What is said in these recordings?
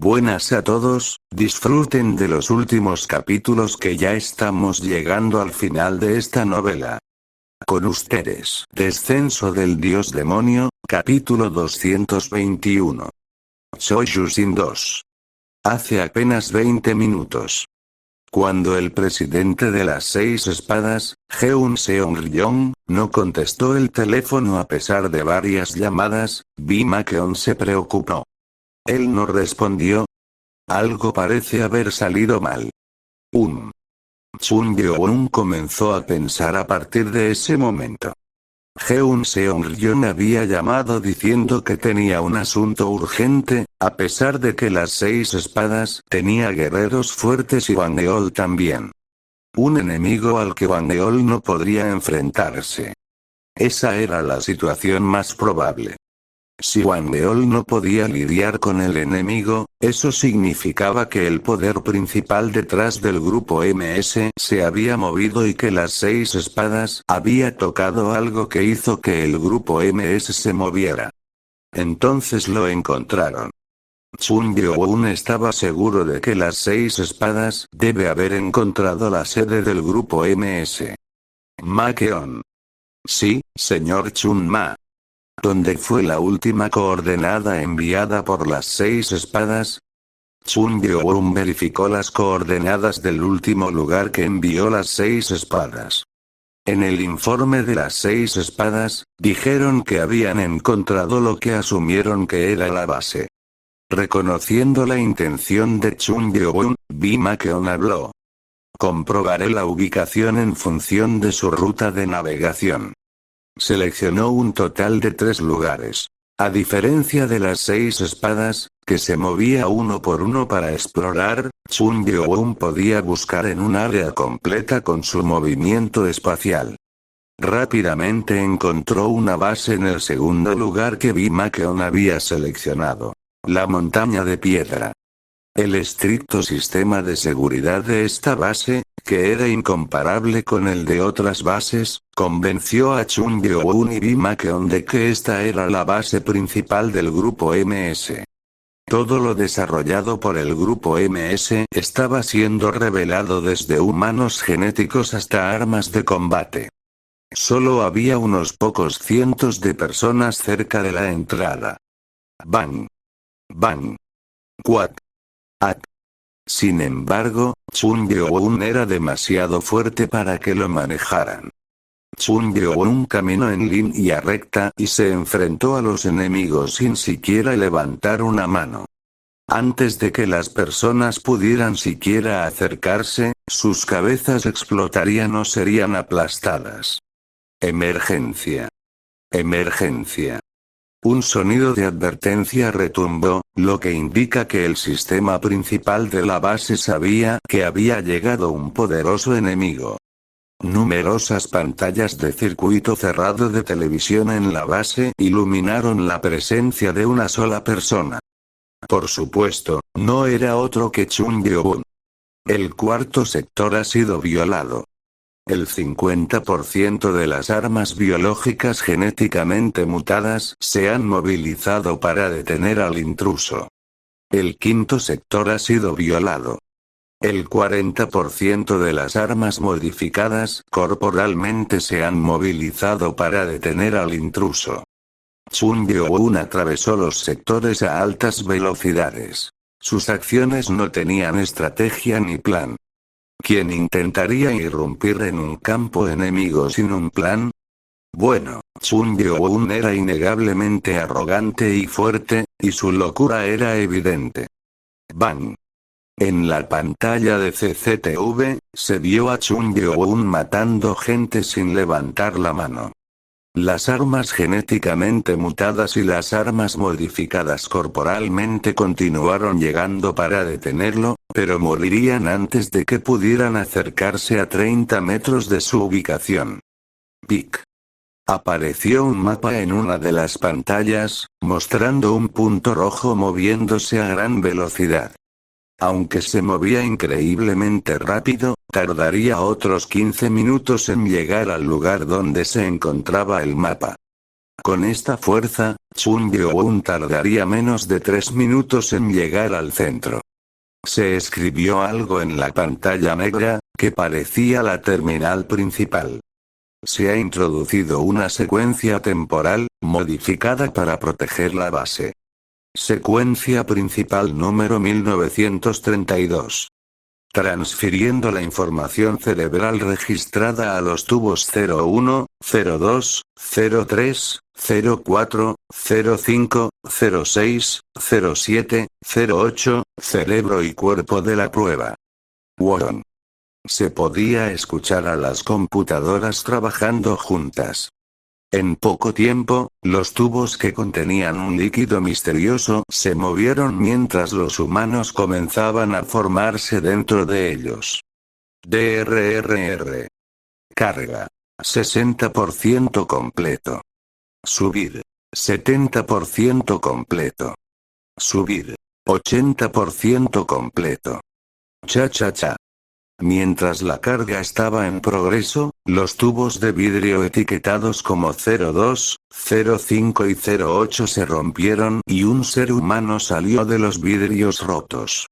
Buenas a todos, disfruten de los últimos capítulos que ya estamos llegando al final de esta novela. Con ustedes, Descenso del Dios Demonio, capítulo 221. Shoryuken 2. Hace apenas 20 minutos. Cuando el presidente de las 6 espadas, Jeon Seong-ryong, no contestó el teléfono a pesar de varias llamadas, Bima-keon se preocupó. Él no respondió. Algo parece haber salido mal. Chun Gyo-un comenzó a pensar a partir de ese momento. Jeon Seong-ryong había llamado diciendo que tenía un asunto urgente, a pesar de que las 6 espadas tenía guerreros fuertes y Hwang-eol también. Un enemigo al que Hwang-eol no podría enfrentarse. Esa era la situación más probable. Si Hwang-eol no podía lidiar con el enemigo, eso significaba que el poder principal detrás del grupo MS se había movido y que las 6 espadas había tocado algo que hizo que el grupo MS se moviera. Entonces lo encontraron. Chun Gyo-un estaba seguro de que las 6 espadas debe haber encontrado la sede del grupo MS. Ma-keon. Sí, señor Chun-ma. ¿Dónde fue la última coordenada enviada por las 6 espadas? Chun Gyo-un verificó las coordenadas del último lugar que envió las 6 espadas. En el informe de las 6 espadas, dijeron que habían encontrado lo que asumieron que era la base. Reconociendo la intención de Chun Gyo-un, Bima-keon habló. Comprobaré la ubicación en función de su ruta de navegación. Seleccionó un total de 3 lugares. A diferencia de las 6 espadas, que se movía uno por uno para explorar, Chun Gyo-un podía buscar en un área completa con su movimiento espacial. Rápidamente encontró una base en el segundo lugar que Bima-keon había seleccionado. La montaña de piedra. El estricto sistema de seguridad de esta base, que era incomparable con el de otras bases, convenció a Chun Gyo-un y Bima-keon de que esta era la base principal del grupo MS. Todo lo desarrollado por el grupo MS estaba siendo revelado desde humanos genéticos hasta armas de combate. Solo había unos pocos cientos de personas cerca de la entrada. Bang. Bang. Quack. At. Sin embargo, Chun Gyo-un era demasiado fuerte para que lo manejaran. Chun Gyo-un caminó en línea recta y se enfrentó a los enemigos sin siquiera levantar una mano. Antes de que las personas pudieran siquiera acercarse, sus cabezas explotarían o serían aplastadas. Emergencia. Emergencia. Un sonido de advertencia retumbó, lo que indica que el sistema principal de la base sabía que había llegado un poderoso enemigo. Numerosas pantallas de circuito cerrado de televisión en la base iluminaron la presencia de una sola persona. Por supuesto, no era otro que Chun Gyo-un. El cuarto sector ha sido violado. El 50% de las armas biológicas genéticamente mutadas se han movilizado para detener al intruso. El quinto sector ha sido violado. El 40% de las armas modificadas corporalmente se han movilizado para detener al intruso. Chun Gyo-un atravesó los sectores a altas velocidades. Sus acciones no tenían estrategia ni plan. ¿Quién intentaría irrumpir en un campo enemigo sin un plan? Bueno, Chun Gyo-un era innegablemente arrogante y fuerte, y su locura era evidente. Bang. En la pantalla de CCTV, se vio a Chun Gyo-un matando gente sin levantar la mano. Las armas genéticamente mutadas y las armas modificadas corporalmente continuaron llegando para detenerlo, pero morirían antes de que pudieran acercarse a 30 metros de su ubicación. Pic. Apareció un mapa en una de las pantallas, mostrando un punto rojo moviéndose a gran velocidad. Aunque se movía increíblemente rápido, tardaría otros 15 minutos en llegar al lugar donde se encontraba el mapa. Con esta fuerza, Chun Byo-un tardaría menos de 3 minutos en llegar al centro. Se escribió algo en la pantalla negra, que parecía la terminal principal. Se ha introducido una secuencia temporal, modificada para proteger la base. Secuencia principal número 1932. Transfiriendo la información cerebral registrada a los tubos 01, 02, 03, 04, 05, 06, 07, 08, cerebro y cuerpo de la prueba. Won. Se podía escuchar a las computadoras trabajando juntas. En poco tiempo, los tubos que contenían un líquido misterioso se movieron mientras los humanos comenzaban a formarse dentro de ellos. DRRR. Carga. 60% completo. Subir. 70% completo. Subir. 80% completo. Cha. Mientras la carga estaba en progreso, los tubos de vidrio etiquetados como 02, 05 y 08 se rompieron y un ser humano salió de los vidrios rotos.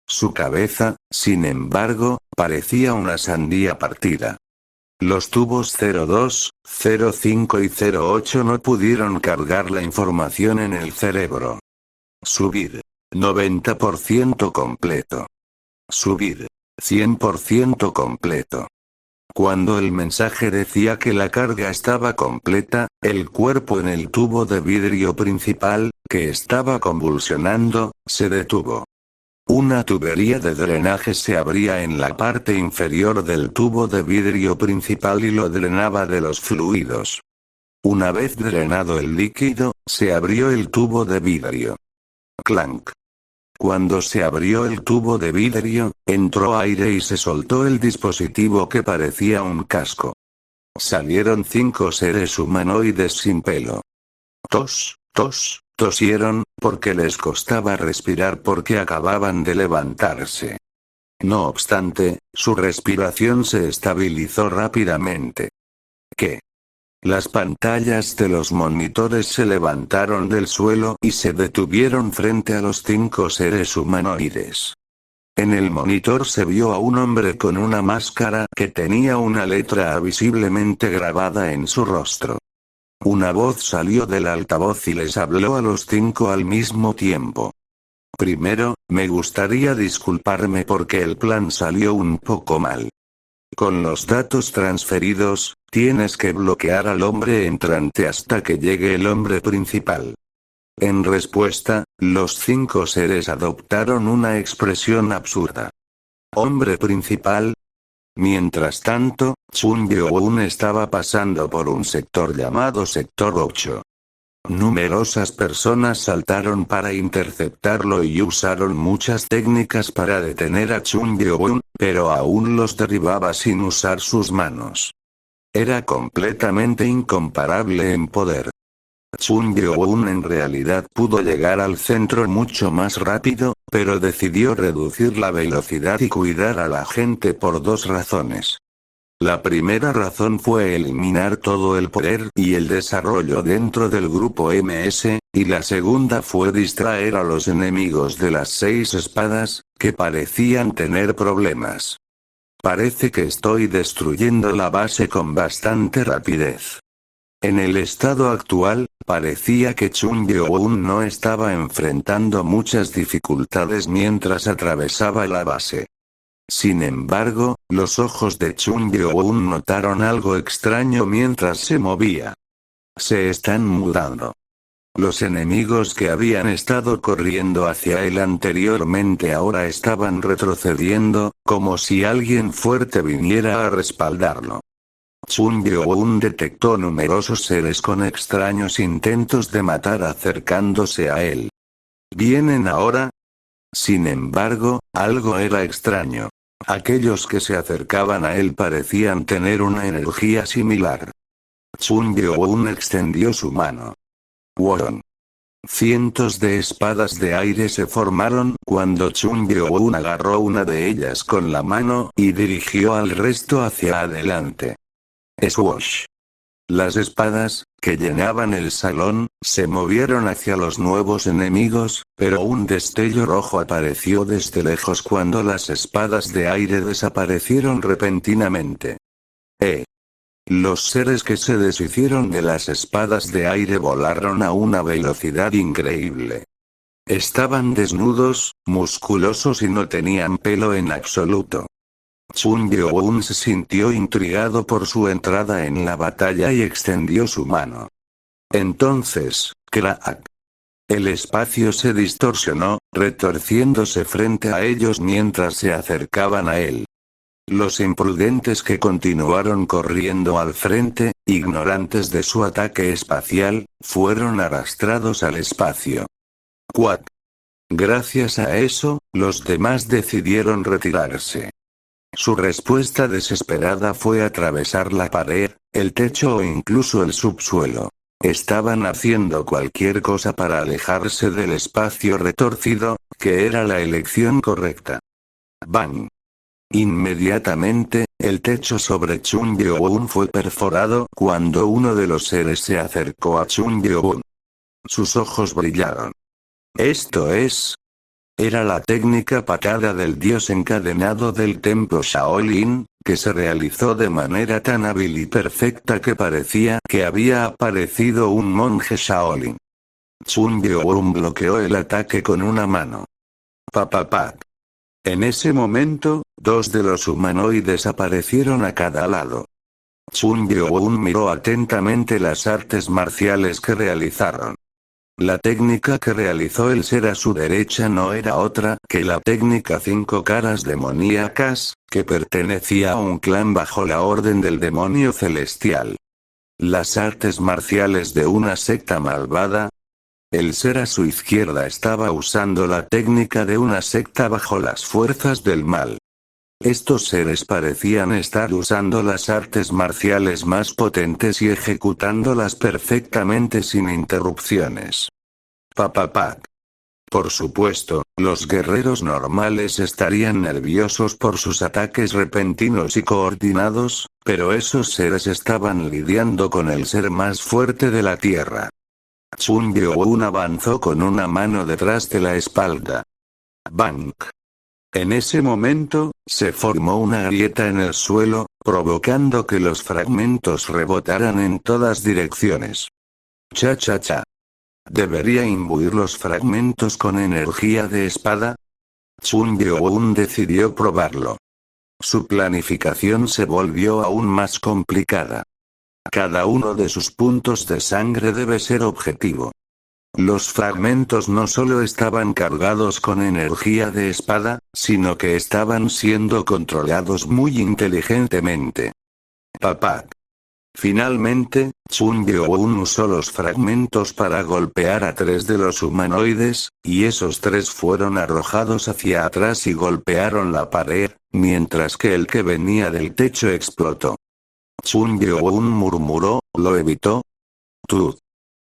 Su cabeza, sin embargo, parecía una sandía partida. Los tubos 02, 05 y 08 no pudieron cargar la información en el cerebro. Subir. 90% completo. Subir. 100% completo. Cuando el mensaje decía que la carga estaba completa, el cuerpo en el tubo de vidrio principal, que estaba convulsionando, se detuvo. Una tubería de drenaje se abría en la parte inferior del tubo de vidrio principal y lo drenaba de los fluidos. Una vez drenado el líquido, se abrió el tubo de vidrio. Clank. Cuando se abrió el tubo de vidrio, entró aire y se soltó el dispositivo que parecía un casco. Salieron 5 seres humanoides sin pelo. Tosieron, porque les costaba respirar porque acababan de levantarse. No obstante, su respiración se estabilizó rápidamente. ¿Qué? Las pantallas de los monitores se levantaron del suelo y se detuvieron frente a los 5 seres humanoides. En el monitor se vio a un hombre con una máscara que tenía una letra visiblemente grabada en su rostro. Una voz salió del altavoz y les habló a los 5 al mismo tiempo. Primero, me gustaría disculparme porque el plan salió un poco mal. Con los datos transferidos, tienes que bloquear al hombre entrante hasta que llegue el hombre principal. En respuesta, los 5 seres adoptaron una expresión absurda. ¿Hombre principal? Mientras tanto, Chun Byo-un estaba pasando por un sector llamado Sector 8. Numerosas personas saltaron para interceptarlo y usaron muchas técnicas para detener a Chun Byo-un, pero aún los derribaba sin usar sus manos. Era completamente incomparable en poder. Chun Byo-un en realidad pudo llegar al centro mucho más rápido, pero decidió reducir la velocidad y cuidar a la gente por 2 razones. La primera razón fue eliminar todo el poder y el desarrollo dentro del grupo MS, y la segunda fue distraer a los enemigos de las 6 espadas, que parecían tener problemas. Parece que estoy destruyendo la base con bastante rapidez. En el estado actual, parecía que Chun Byo-un no estaba enfrentando muchas dificultades mientras atravesaba la base. Sin embargo, los ojos de Chun Byo-un notaron algo extraño mientras se movía. Se están mudando. Los enemigos que habían estado corriendo hacia él anteriormente ahora estaban retrocediendo, como si alguien fuerte viniera a respaldarlo. Chun Byo-un detectó numerosos seres con extraños intentos de matar acercándose a él. ¿Vienen ahora? Sin embargo, algo era extraño. Aquellos que se acercaban a él parecían tener una energía similar. Chun Byo-un extendió su mano. Won. Cientos de espadas de aire se formaron cuando Chun Byo-un agarró una de ellas con la mano y dirigió al resto hacia adelante. Swoosh. Las espadas, que llenaban el salón, se movieron hacia los nuevos enemigos, pero un destello rojo apareció desde lejos cuando las espadas de aire desaparecieron repentinamente. Los seres que se deshicieron de las espadas de aire volaron a una velocidad increíble. Estaban desnudos, musculosos y no tenían pelo en absoluto. Chun Yo-un se sintió intrigado por su entrada en la batalla y extendió su mano. Entonces, ¡crack! El espacio se distorsionó, retorciéndose frente a ellos mientras se acercaban a él. Los imprudentes que continuaron corriendo al frente, ignorantes de su ataque espacial, fueron arrastrados al espacio. ¡Cuac! Gracias a eso, los demás decidieron retirarse. Su respuesta desesperada fue atravesar la pared, el techo o incluso el subsuelo. Estaban haciendo cualquier cosa para alejarse del espacio retorcido, que era la elección correcta. ¡Bang! Inmediatamente, el techo sobre Chun Yo-un fue perforado cuando uno de los seres se acercó a Chun Yo-un. Sus ojos brillaron. Esto es... Era la técnica patada del dios encadenado del templo Shaolin, que se realizó de manera tan hábil y perfecta que parecía que había aparecido un monje Shaolin. Chun Yo-un bloqueó el ataque con una mano. ¡Papapac! En ese momento, dos de los humanoides aparecieron a cada lado. Chun Yo-un miró atentamente las artes marciales que realizaron. La técnica que realizó el ser a su derecha no era otra que la técnica 5 caras demoníacas, que pertenecía a un clan bajo la orden del demonio celestial. Las artes marciales de una secta malvada. El ser a su izquierda estaba usando la técnica de una secta bajo las fuerzas del mal. Estos seres parecían estar usando las artes marciales más potentes y ejecutándolas perfectamente sin interrupciones. Papapac. Por supuesto, los guerreros normales estarían nerviosos por sus ataques repentinos y coordinados, pero esos seres estaban lidiando con el ser más fuerte de la Tierra. Chun Yo-un avanzó con una mano detrás de la espalda. ¡Bang! En ese momento, se formó una grieta en el suelo, provocando que los fragmentos rebotaran en todas direcciones. Cha. ¿Debería imbuir los fragmentos con energía de espada? Chun Yo-un decidió probarlo. Su planificación se volvió aún más complicada. Cada uno de sus puntos de sangre debe ser objetivo. Los fragmentos no solo estaban cargados con energía de espada, sino que estaban siendo controlados muy inteligentemente. Papac. Finalmente, Chun Yo-un usó los fragmentos para golpear a 3 de los humanoides, y esos 3 fueron arrojados hacia atrás y golpearon la pared, mientras que el que venía del techo explotó. Chun Yo-un murmuró, ¿lo evitó? Tú.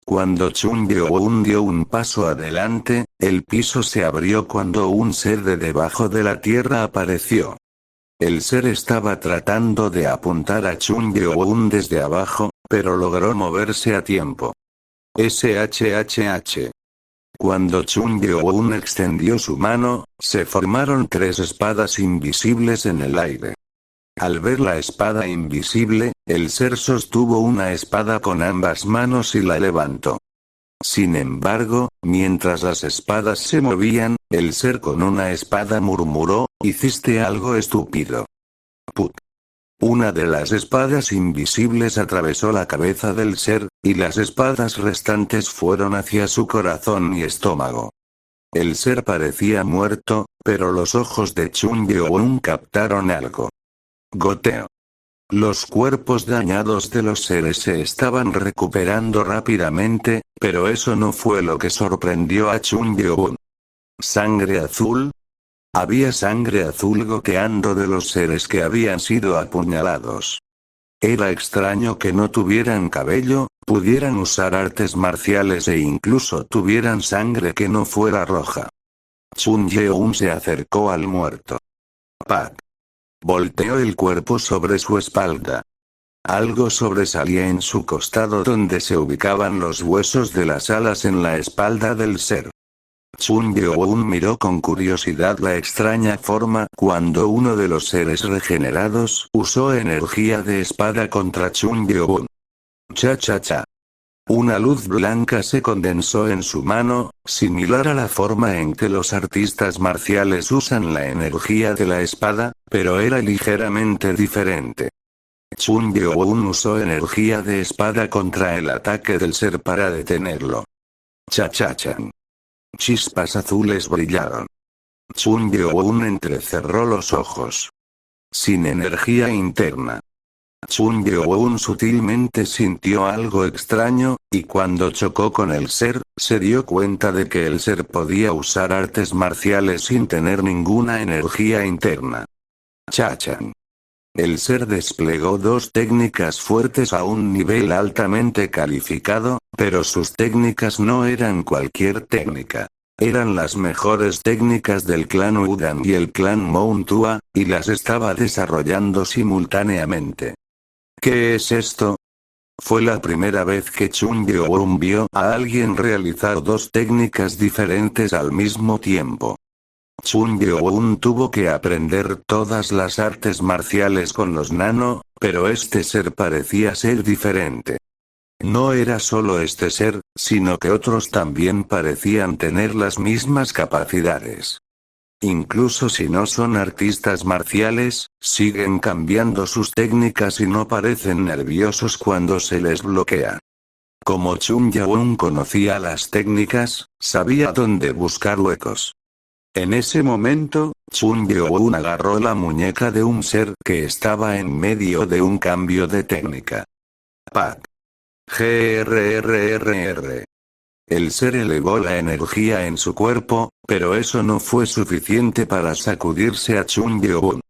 Cuando Chun Yo-un dio un paso adelante, el piso se abrió cuando un ser de debajo de la tierra apareció. El ser estaba tratando de apuntar a Chun Yo-un desde abajo, pero logró moverse a tiempo. SHHH. Cuando Chun Yo-un extendió su mano, se formaron 3 espadas invisibles en el aire. Al ver la espada invisible, el ser sostuvo una espada con ambas manos y la levantó. Sin embargo, mientras las espadas se movían, el ser con una espada murmuró, «Hiciste algo estúpido». Put. Una de las espadas invisibles atravesó la cabeza del ser, y las espadas restantes fueron hacia su corazón y estómago. El ser parecía muerto, pero los ojos de Chun Yo-un captaron algo. Goteo. Los cuerpos dañados de los seres se estaban recuperando rápidamente, pero eso no fue lo que sorprendió a Chun Yo-un. ¿Sangre azul? Había sangre azul goteando de los seres que habían sido apuñalados. Era extraño que no tuvieran cabello, pudieran usar artes marciales e incluso tuvieran sangre que no fuera roja. Chun Yo-un se acercó al muerto. Pac. Volteó el cuerpo sobre su espalda. Algo sobresalía en su costado donde se ubicaban los huesos de las alas en la espalda del ser. Chun Yeon miró con curiosidad la extraña forma cuando uno de los seres regenerados usó energía de espada contra Chun Yeon. Cha cha cha. Una luz blanca se condensó en su mano, similar a la forma en que los artistas marciales usan la energía de la espada, pero era ligeramente diferente. Chun Yeon usó energía de espada contra el ataque del ser para detenerlo. Cha-cha-chan. Chispas azules brillaron. Chun Yeon entrecerró los ojos. Sin energía interna. Chun Yeon sutilmente sintió algo extraño, y cuando chocó con el ser, se dio cuenta de que el ser podía usar artes marciales sin tener ninguna energía interna. Cha-chan. El ser desplegó dos técnicas fuertes a un nivel altamente calificado, pero sus técnicas no eran cualquier técnica. Eran las mejores técnicas del clan Udan y el clan Mountua, y las estaba desarrollando simultáneamente. ¿Qué es esto? Fue la primera vez que Chun Yeon vio a alguien realizar dos técnicas diferentes al mismo tiempo. Chun Yeon tuvo que aprender todas las artes marciales con los nano, pero este ser parecía ser diferente. No era solo este ser, sino que otros también parecían tener las mismas capacidades. Incluso si no son artistas marciales, siguen cambiando sus técnicas y no parecen nerviosos cuando se les bloquea. Como Chun Yeon conocía las técnicas, sabía dónde buscar huecos. En ese momento, Chun Yeon agarró la muñeca de un ser que estaba en medio de un cambio de técnica. ¡Pac! GRRRR. El ser elevó la energía en su cuerpo, pero eso no fue suficiente para sacudirse a Chun Yeon.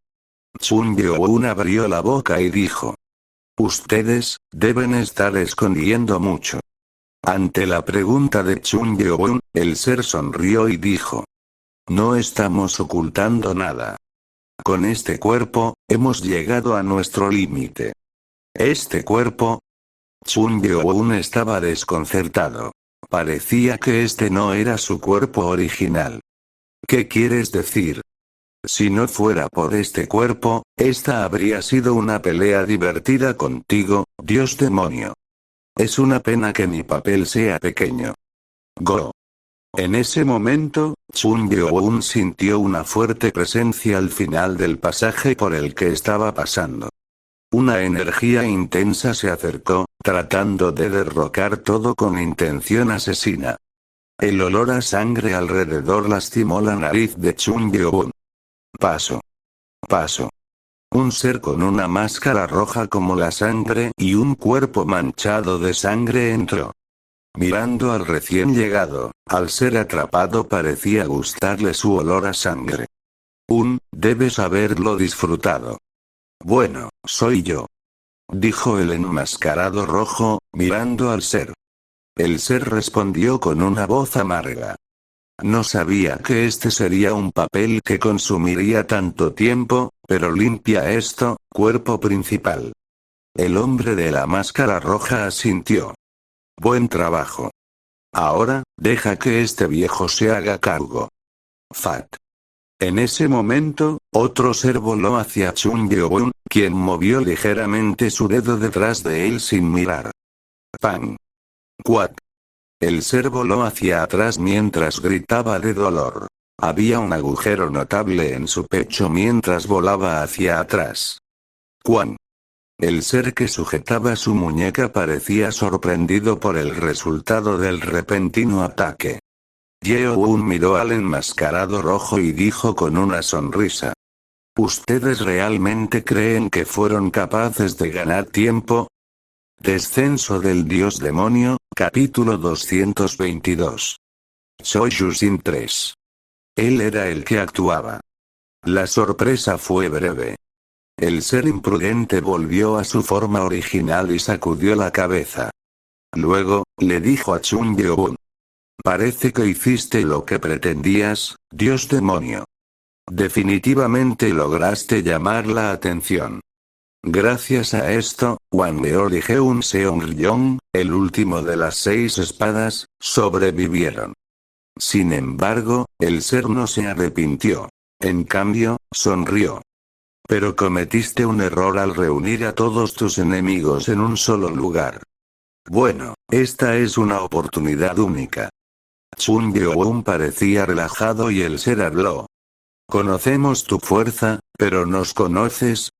Chun Yeon abrió la boca y dijo: "Ustedes deben estar escondiendo mucho". Ante la pregunta de Chun Yeon, el ser sonrió y dijo: "No estamos ocultando nada. Con este cuerpo, hemos llegado a nuestro límite". ¿Este cuerpo? Chun Yeon estaba desconcertado. Parecía que este no era su cuerpo original. ¿Qué quieres decir? Si no fuera por este cuerpo, esta habría sido una pelea divertida contigo, Dios demonio. Es una pena que mi papel sea pequeño. Go. En ese momento, Chun Yeon sintió una fuerte presencia al final del pasaje por el que estaba pasando. Una energía intensa se acercó, tratando de derrocar todo con intención asesina. El olor a sangre alrededor lastimó la nariz de Chun Yeon. Paso. Paso. Un ser con una máscara roja como la sangre y un cuerpo manchado de sangre entró. Mirando al recién llegado, al ser atrapado parecía gustarle su olor a sangre. Debes haberlo disfrutado. Bueno, soy yo. Dijo el enmascarado rojo, mirando al ser. El ser respondió con una voz amarga. No sabía que este sería un papel que consumiría tanto tiempo, pero limpia esto, cuerpo principal. El hombre de la máscara roja asintió. Buen trabajo. Ahora, deja que este viejo se haga cargo. Fat. En ese momento, otro ser voló hacia Chun Yeon, quien movió ligeramente su dedo detrás de él sin mirar. ¡Pam! ¡Cuac! El ser voló hacia atrás mientras gritaba de dolor. Había un agujero notable en su pecho mientras volaba hacia atrás. ¡Cuán! El ser que sujetaba su muñeca parecía sorprendido por el resultado del repentino ataque. Yeon miró al enmascarado rojo y dijo con una sonrisa: ¿Ustedes realmente creen que fueron capaces de ganar tiempo? Descenso del dios demonio, capítulo 222. Soyuzin 3. Él era el que actuaba. La sorpresa fue breve. El ser imprudente volvió a su forma original y sacudió la cabeza. Luego, le dijo a Chun Yeon: Parece que hiciste lo que pretendías, dios demonio. Definitivamente lograste llamar la atención. Gracias a esto, Wangeol y Heun Seong-ryong, el último de las 6 espadas, sobrevivieron. Sin embargo, el ser no se arrepintió. En cambio, sonrió. Pero cometiste un error al reunir a todos tus enemigos en un solo lugar. Bueno, esta es una oportunidad única. Chun Yeon parecía relajado y el ser habló. Conocemos tu fuerza, pero ¿nos conoces?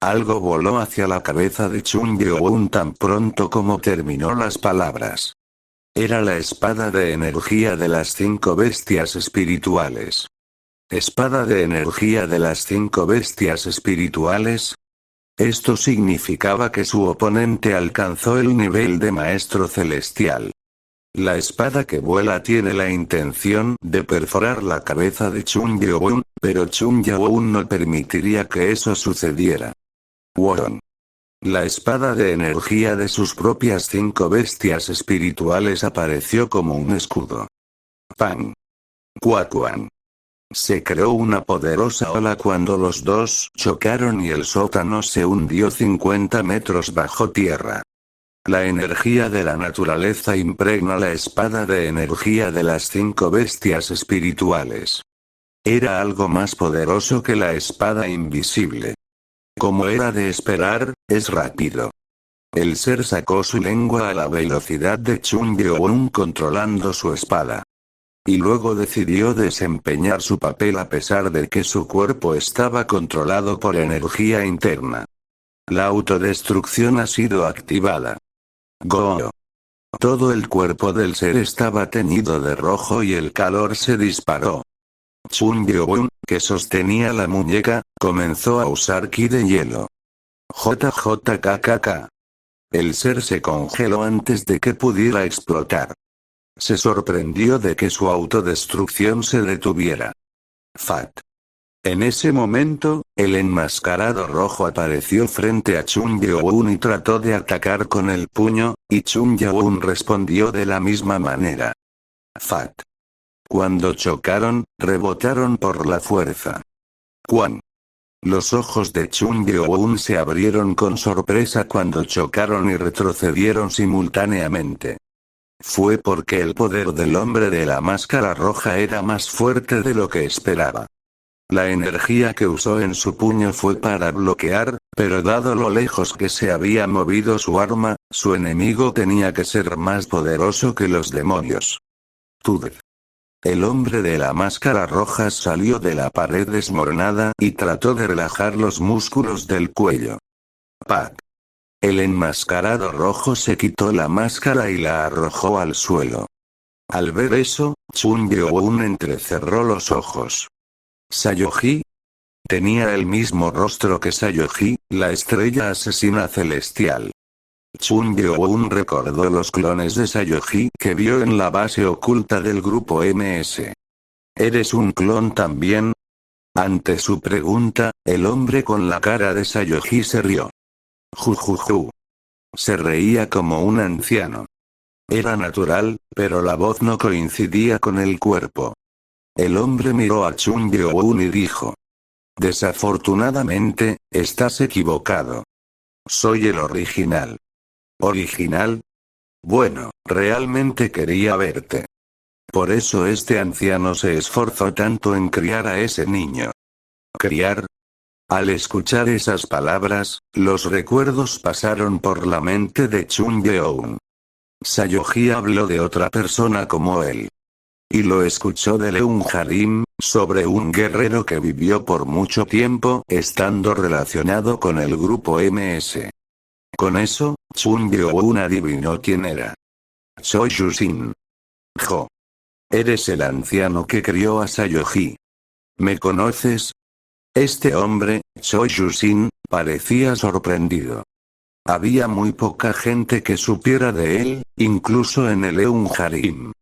Algo voló hacia la cabeza de Chun Yeon tan pronto como terminó las palabras. Era la espada de energía de las 5 bestias espirituales. ¿Espada de energía de las 5 bestias espirituales? Esto significaba que su oponente alcanzó el nivel de maestro celestial. La espada que vuela tiene la intención de perforar la cabeza de Chun Yeon, pero Chun Yeon no permitiría que eso sucediera. Won. La espada de energía de sus propias 5 bestias espirituales apareció como un escudo. Pan. Kwakuan. Se creó una poderosa ola cuando los dos chocaron y el sótano se hundió 50 metros bajo tierra. La energía de la naturaleza impregna la espada de energía de las 5 bestias espirituales. Era algo más poderoso que la espada invisible. Como era de esperar, es rápido. El ser sacó su lengua a la velocidad de Chun Yeon controlando su espada. Y luego decidió desempeñar su papel a pesar de que su cuerpo estaba controlado por energía interna. La autodestrucción ha sido activada. Go. Todo el cuerpo del ser estaba teñido de rojo y el calor se disparó. Chun Yeon, que sostenía la muñeca, comenzó a usar ki de hielo. JJKKK. El ser se congeló antes de que pudiera explotar. Se sorprendió de que su autodestrucción se detuviera. Fat. En ese momento, el enmascarado rojo apareció frente a Chun Yeon y trató de atacar con el puño, y Chun Yeon respondió de la misma manera. Fat. Cuando chocaron, rebotaron por la fuerza. Quan. Los ojos de Chun Yeon se abrieron con sorpresa cuando chocaron y retrocedieron simultáneamente. Fue porque el poder del hombre de la máscara roja era más fuerte de lo que esperaba. La energía que usó en su puño fue para bloquear, pero dado lo lejos que se había movido su arma, su enemigo tenía que ser más poderoso que los demonios. Tudr. El hombre de la máscara roja salió de la pared desmoronada y trató de relajar los músculos del cuello. Pac. El enmascarado rojo se quitó la máscara y la arrojó al suelo. Al ver eso, Chun Yeon entrecerró los ojos. ¿Sayoji? Tenía el mismo rostro que Sayoji, la estrella asesina celestial. Chun Yeon recordó los clones de Sayoji que vio en la base oculta del grupo MS. ¿Eres un clon también? Ante su pregunta, el hombre con la cara de Sayoji se rió. Jujuju. Se reía como un anciano. Era natural, pero la voz no coincidía con el cuerpo. El hombre miró a Chun Yeon y dijo. Desafortunadamente, estás equivocado. Soy el original. ¿Original? Bueno, realmente quería verte. Por eso este anciano se esforzó tanto en criar a ese niño. ¿Criar? Al escuchar esas palabras, los recuerdos pasaron por la mente de Chun Yeon. Sayoji habló de otra persona como él. Y lo escuchó de Leung Harim, sobre un guerrero que vivió por mucho tiempo estando relacionado con el grupo MS. Con eso, Chun Yeon adivinó quién era. Choi Yusin. Jo. Eres el anciano que crió a Sayoji. ¿Me conoces? Este hombre, Choi Yusin, parecía sorprendido. Había muy poca gente que supiera de él, incluso en el Leung Harim.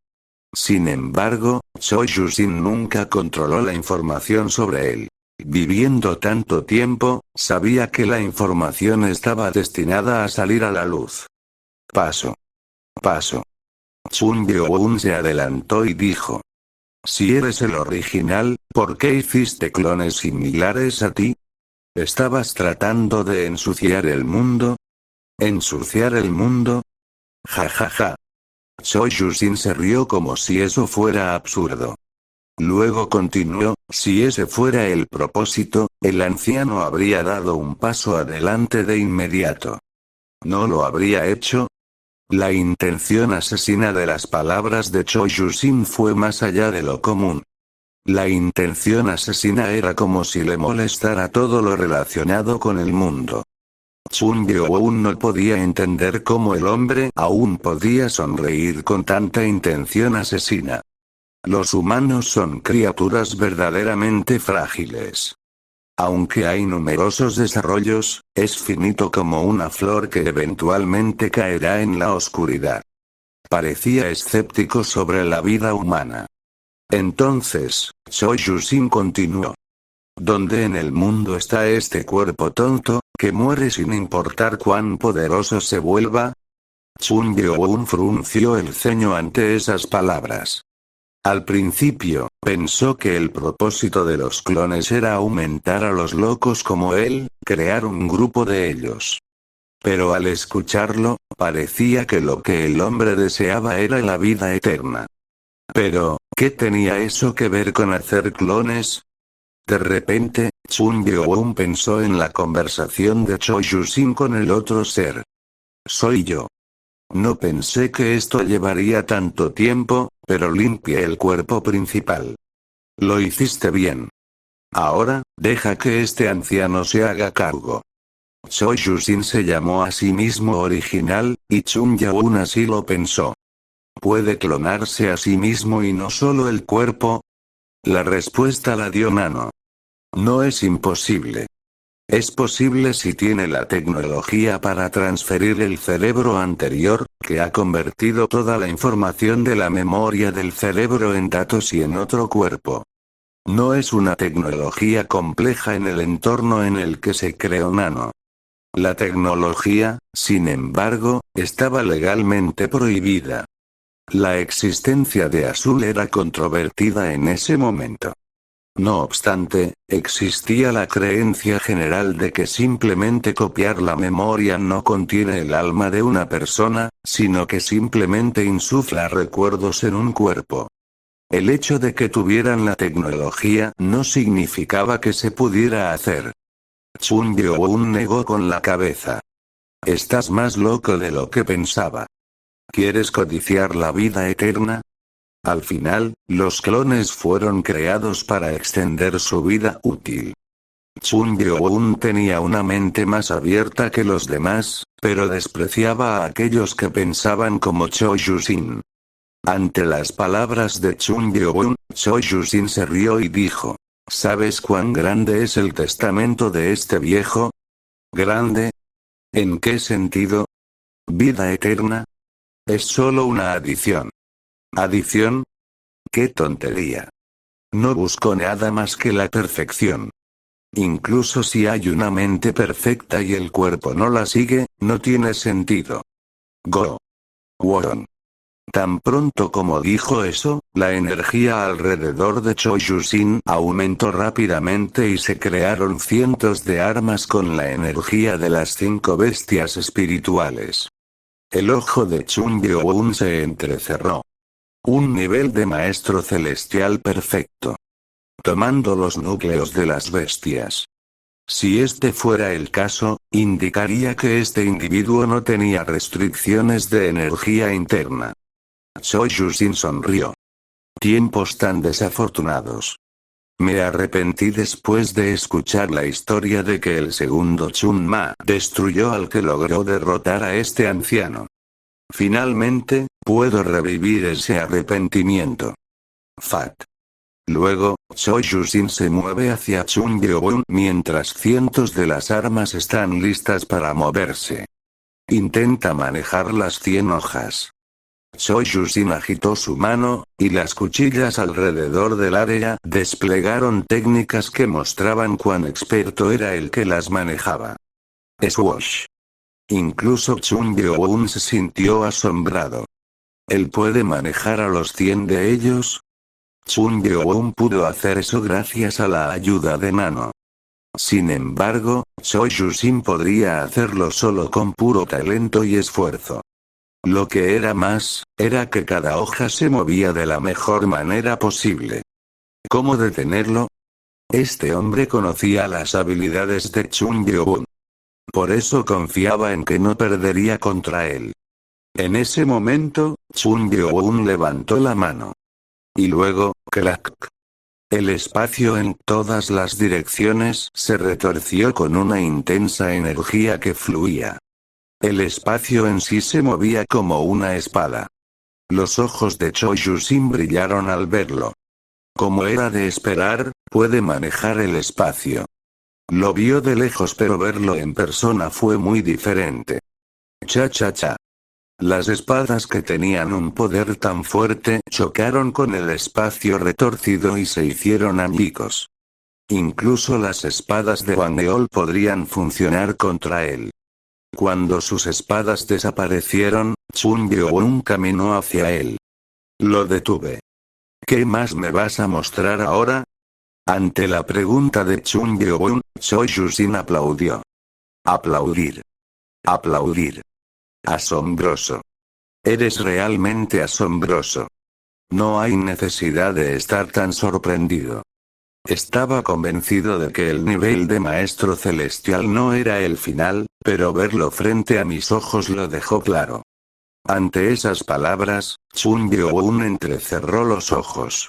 Sin embargo, Choi Yusin nunca controló la información sobre él. Viviendo tanto tiempo, sabía que la información estaba destinada a salir a la luz. Paso. Paso. Chun Yeon se adelantó y dijo. Si eres el original, ¿por qué hiciste clones similares a ti? ¿Estabas tratando de ensuciar el mundo? ¿Ensuciar el mundo? Ja ja ja. Choi Yu-sin se rió como si eso fuera absurdo. Luego continuó, si ese fuera el propósito, el anciano habría dado un paso adelante de inmediato. ¿No lo habría hecho? La intención asesina de las palabras de Choi Yu-sin fue más allá de lo común. La intención asesina era como si le molestara todo lo relacionado con el mundo. Chun Gyo-won no podía entender cómo el hombre aún podía sonreír con tanta intención asesina. Los humanos son criaturas verdaderamente frágiles. Aunque hay numerosos desarrollos, es finito como una flor que eventualmente caerá en la oscuridad. Parecía escéptico sobre la vida humana. Entonces, Choi Yu-sin continuó. ¿Dónde en el mundo está este cuerpo tonto, que muere sin importar cuán poderoso se vuelva? Chun Gyo-won frunció el ceño ante esas palabras. Al principio, pensó que el propósito de los clones era aumentar a los locos como él, crear un grupo de ellos. Pero al escucharlo, parecía que lo que el hombre deseaba era la vida eterna. Pero, ¿qué tenía eso que ver con hacer clones? De repente, Chun Gyo-won pensó en la conversación de Choi Yu-sin con el otro ser. Soy yo. No pensé que esto llevaría tanto tiempo, pero limpié el cuerpo principal. Lo hiciste bien. Ahora, deja que este anciano se haga cargo. Choi Yu-sin se llamó a sí mismo original, y Chun Gyo-won así lo pensó. ¿Puede clonarse a sí mismo y no solo el cuerpo? La respuesta la dio Nano. No es imposible. Es posible si tiene la tecnología para transferir el cerebro anterior, que ha convertido toda la información de la memoria del cerebro en datos y en otro cuerpo. No es una tecnología compleja en el entorno en el que se creó Nano. La tecnología, sin embargo, estaba legalmente prohibida. La existencia de Azul era controvertida en ese momento. No obstante, existía la creencia general de que simplemente copiar la memoria no contiene el alma de una persona, sino que simplemente insufla recuerdos en un cuerpo. El hecho de que tuvieran la tecnología no significaba que se pudiera hacer. Chun Gyo-won negó con la cabeza. Estás más loco de lo que pensaba. ¿Quieres codiciar la vida eterna? Al final, los clones fueron creados para extender su vida útil. Chun Gyo-won tenía una mente más abierta que los demás, pero despreciaba a aquellos que pensaban como Choi Yu-sin. Ante las palabras de Chun Gyo-won, Choi Yu-sin se rió y dijo: ¿Sabes cuán grande es el testamento de este viejo? ¿Grande? ¿En qué sentido? ¿Vida eterna? Es solo una adición. ¿Adición? ¡Qué tontería! No busco nada más que la perfección. Incluso si hay una mente perfecta y el cuerpo no la sigue, no tiene sentido. Go. Won. Tan pronto como dijo eso, la energía alrededor de Choi Yu-sin aumentó rápidamente y se crearon cientos de armas con la energía de las 5 bestias espirituales. El ojo de Chun Gyo-won se entrecerró. Un nivel de maestro celestial perfecto. Tomando los núcleos de las bestias. Si este fuera el caso, indicaría que este individuo no tenía restricciones de energía interna. Choi Yu-sin sonrió. Tiempos tan desafortunados. Me arrepentí después de escuchar la historia de que el segundo Chun Ma destruyó al que logró derrotar a este anciano. Finalmente, puedo revivir ese arrepentimiento. Fat. Luego, Choi Yu-sin se mueve hacia Chun Gyo-won mientras cientos de las armas están listas para moverse. Intenta manejar las 100 hojas. Choi Yu-sin agitó su mano, y las cuchillas alrededor del área desplegaron técnicas que mostraban cuán experto era el que las manejaba. Swoosh. Incluso Chun Gyo-won se sintió asombrado. ¿Él puede manejar a los 100 de ellos? Chun Gyo-won pudo hacer eso gracias a la ayuda de Nano. Sin embargo, Choi Yu-sin podría hacerlo solo con puro talento y esfuerzo. Lo que era más, era que cada hoja se movía de la mejor manera posible. ¿Cómo detenerlo? Este hombre conocía las habilidades de Chung Byo-un. Por eso confiaba en que no perdería contra él. En ese momento, Chung Byo-un levantó la mano. Y luego, crack. El espacio en todas las direcciones se retorció con una intensa energía que fluía. El espacio en sí se movía como una espada. Los ojos de Choi Yu-sin brillaron al verlo. Como era de esperar, puede manejar el espacio. Lo vio de lejos, pero verlo en persona fue muy diferente. Cha cha cha. Las espadas que tenían un poder tan fuerte chocaron con el espacio retorcido y se hicieron añicos. Incluso las espadas de Wang Eol podrían funcionar contra él. Cuando sus espadas desaparecieron, Chung Byo-un caminó hacia él. Lo detuve. ¿Qué más me vas a mostrar ahora? Ante la pregunta de Chung Byo-un, Choi Yu-sin aplaudió. Aplaudir. Aplaudir. Asombroso. Eres realmente asombroso. No hay necesidad de estar tan sorprendido. Estaba convencido de que el nivel de maestro celestial no era el final, pero verlo frente a mis ojos lo dejó claro. Ante esas palabras, Chung Byo-un entrecerró los ojos.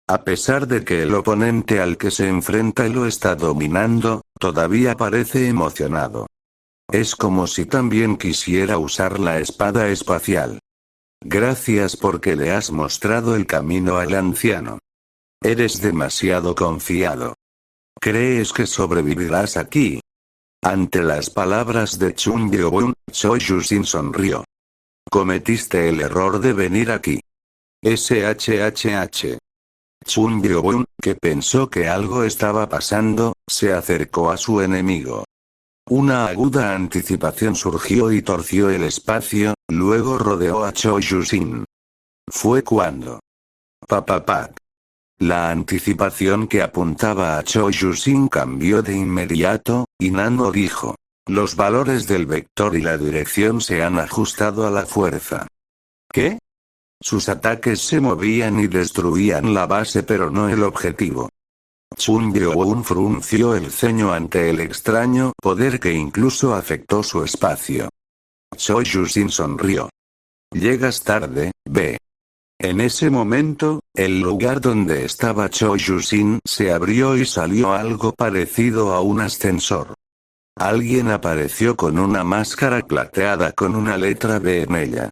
A pesar de que el oponente al que se enfrenta lo está dominando, todavía parece emocionado. Es como si también quisiera usar la espada espacial. Gracias porque le has mostrado el camino al anciano. Eres demasiado confiado. ¿Crees que sobrevivirás aquí? Ante las palabras de Chung Byo-un, Choi Yu-sin sonrió. Cometiste el error de venir aquí. SHHH. Chung Byo-un, que pensó que algo estaba pasando, se acercó a su enemigo. Una aguda anticipación surgió y torció el espacio, luego rodeó a Choi Yu-sin. Fue cuando. Papapac. La anticipación que apuntaba a Choi Yu-sin cambió de inmediato, y Nano dijo. Los valores del vector y la dirección se han ajustado a la fuerza. ¿Qué? Sus ataques se movían y destruían la base pero no el objetivo. Chung Byo-un frunció el ceño ante el extraño poder que incluso afectó su espacio. Choi Yu-sin sonrió. Llegas tarde, ve. En ese momento, el lugar donde estaba Choi Yu-sin se abrió y salió algo parecido a un ascensor. Alguien apareció con una máscara plateada con una letra B en ella.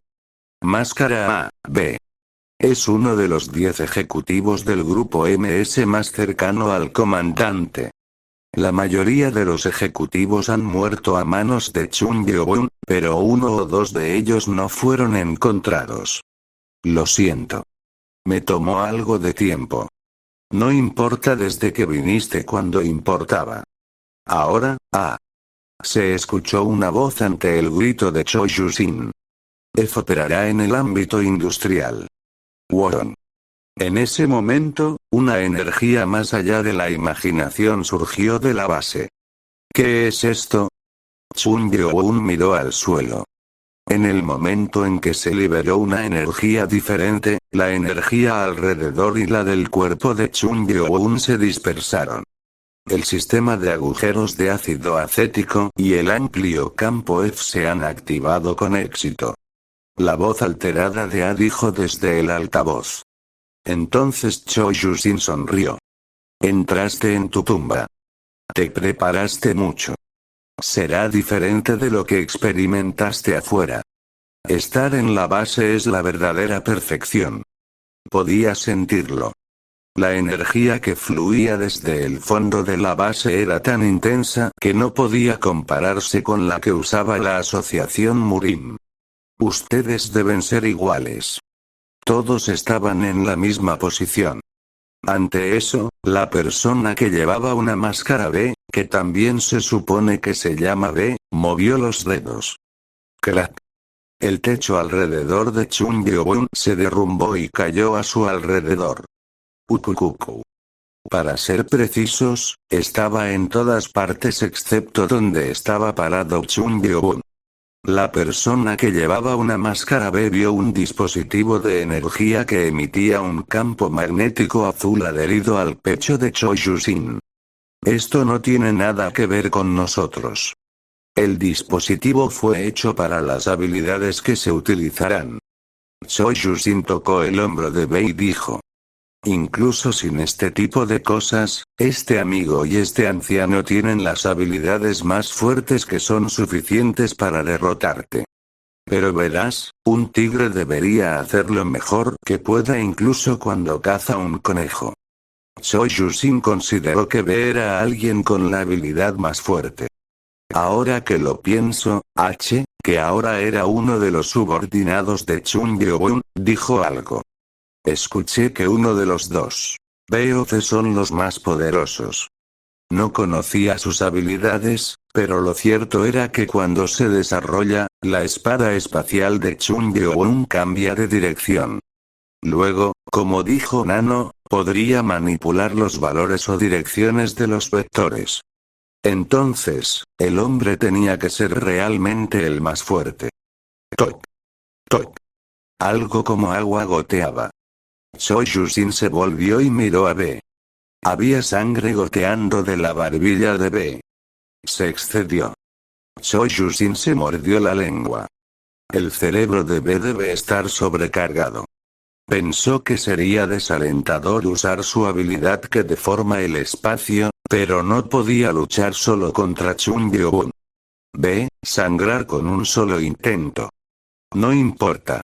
Máscara A, B. Es uno de los 10 ejecutivos del grupo MS más cercano al comandante. La mayoría de los ejecutivos han muerto a manos de Chung Byo-un, pero uno o dos de ellos no fueron encontrados. Lo siento. Me tomó algo de tiempo. No importa desde que viniste cuando importaba. Ahora, se escuchó una voz ante el grito de Choi Yu-sin. F operará en el ámbito industrial. Won. En ese momento, una energía más allá de la imaginación surgió de la base. ¿Qué es esto? Chung Byo-un miró al suelo. En el momento en que se liberó una energía diferente, la energía alrededor y la del cuerpo de Chung Byo-un se dispersaron. El sistema de agujeros de ácido acético y el amplio campo F se han activado con éxito. La voz alterada de A dijo desde el altavoz. Entonces Choi Yu-sin sonrió. Entraste en tu tumba. Te preparaste mucho. Será diferente de lo que experimentaste afuera. Estar en la base es la verdadera perfección. Podía sentirlo. La energía que fluía desde el fondo de la base era tan intensa que no podía compararse con la que usaba la asociación Murim. Ustedes deben ser iguales. Todos estaban en la misma posición. Ante eso, la persona que llevaba una máscara B, que también se supone que se llama B, movió los dedos. Crack. El techo alrededor de Chung Byo-un se derrumbó y cayó a su alrededor. Ukukuku. Para ser precisos, estaba en todas partes excepto donde estaba parado Chung Yeobun. La persona que llevaba una máscara vio un dispositivo de energía que emitía un campo magnético azul adherido al pecho de Choi Yu-sin. Esto no tiene nada que ver con nosotros. El dispositivo fue hecho para las habilidades que se utilizarán. Choi Yu-sin tocó el hombro de Bei y dijo. Incluso sin este tipo de cosas, este amigo y este anciano tienen las habilidades más fuertes que son suficientes para derrotarte. Pero verás, un tigre debería hacer lo mejor que pueda incluso cuando caza un conejo. Choi Yu-sin consideró que Be era alguien con la habilidad más fuerte. Ahora que lo pienso, que ahora era uno de los subordinados de Chung Yeobun, dijo algo. Escuché que uno de los dos. B o C son los más poderosos. No conocía sus habilidades, pero lo cierto era que cuando se desarrolla, la espada espacial de Chung Yeobun cambia de dirección. Luego, como dijo Nano, podría manipular los valores o direcciones de los vectores. Entonces, el hombre tenía que ser realmente el más fuerte. Toc. Toc. Algo como agua goteaba. Choi Yu-sin se volvió y miró a B. Había sangre goteando de la barbilla de B. Se excedió. Choi Yu-sin se mordió la lengua. El cerebro de B debe estar sobrecargado. Pensó que sería desalentador usar su habilidad que deforma el espacio, pero no podía luchar solo contra Chung Yeobun. B, sangrar con un solo intento. No importa.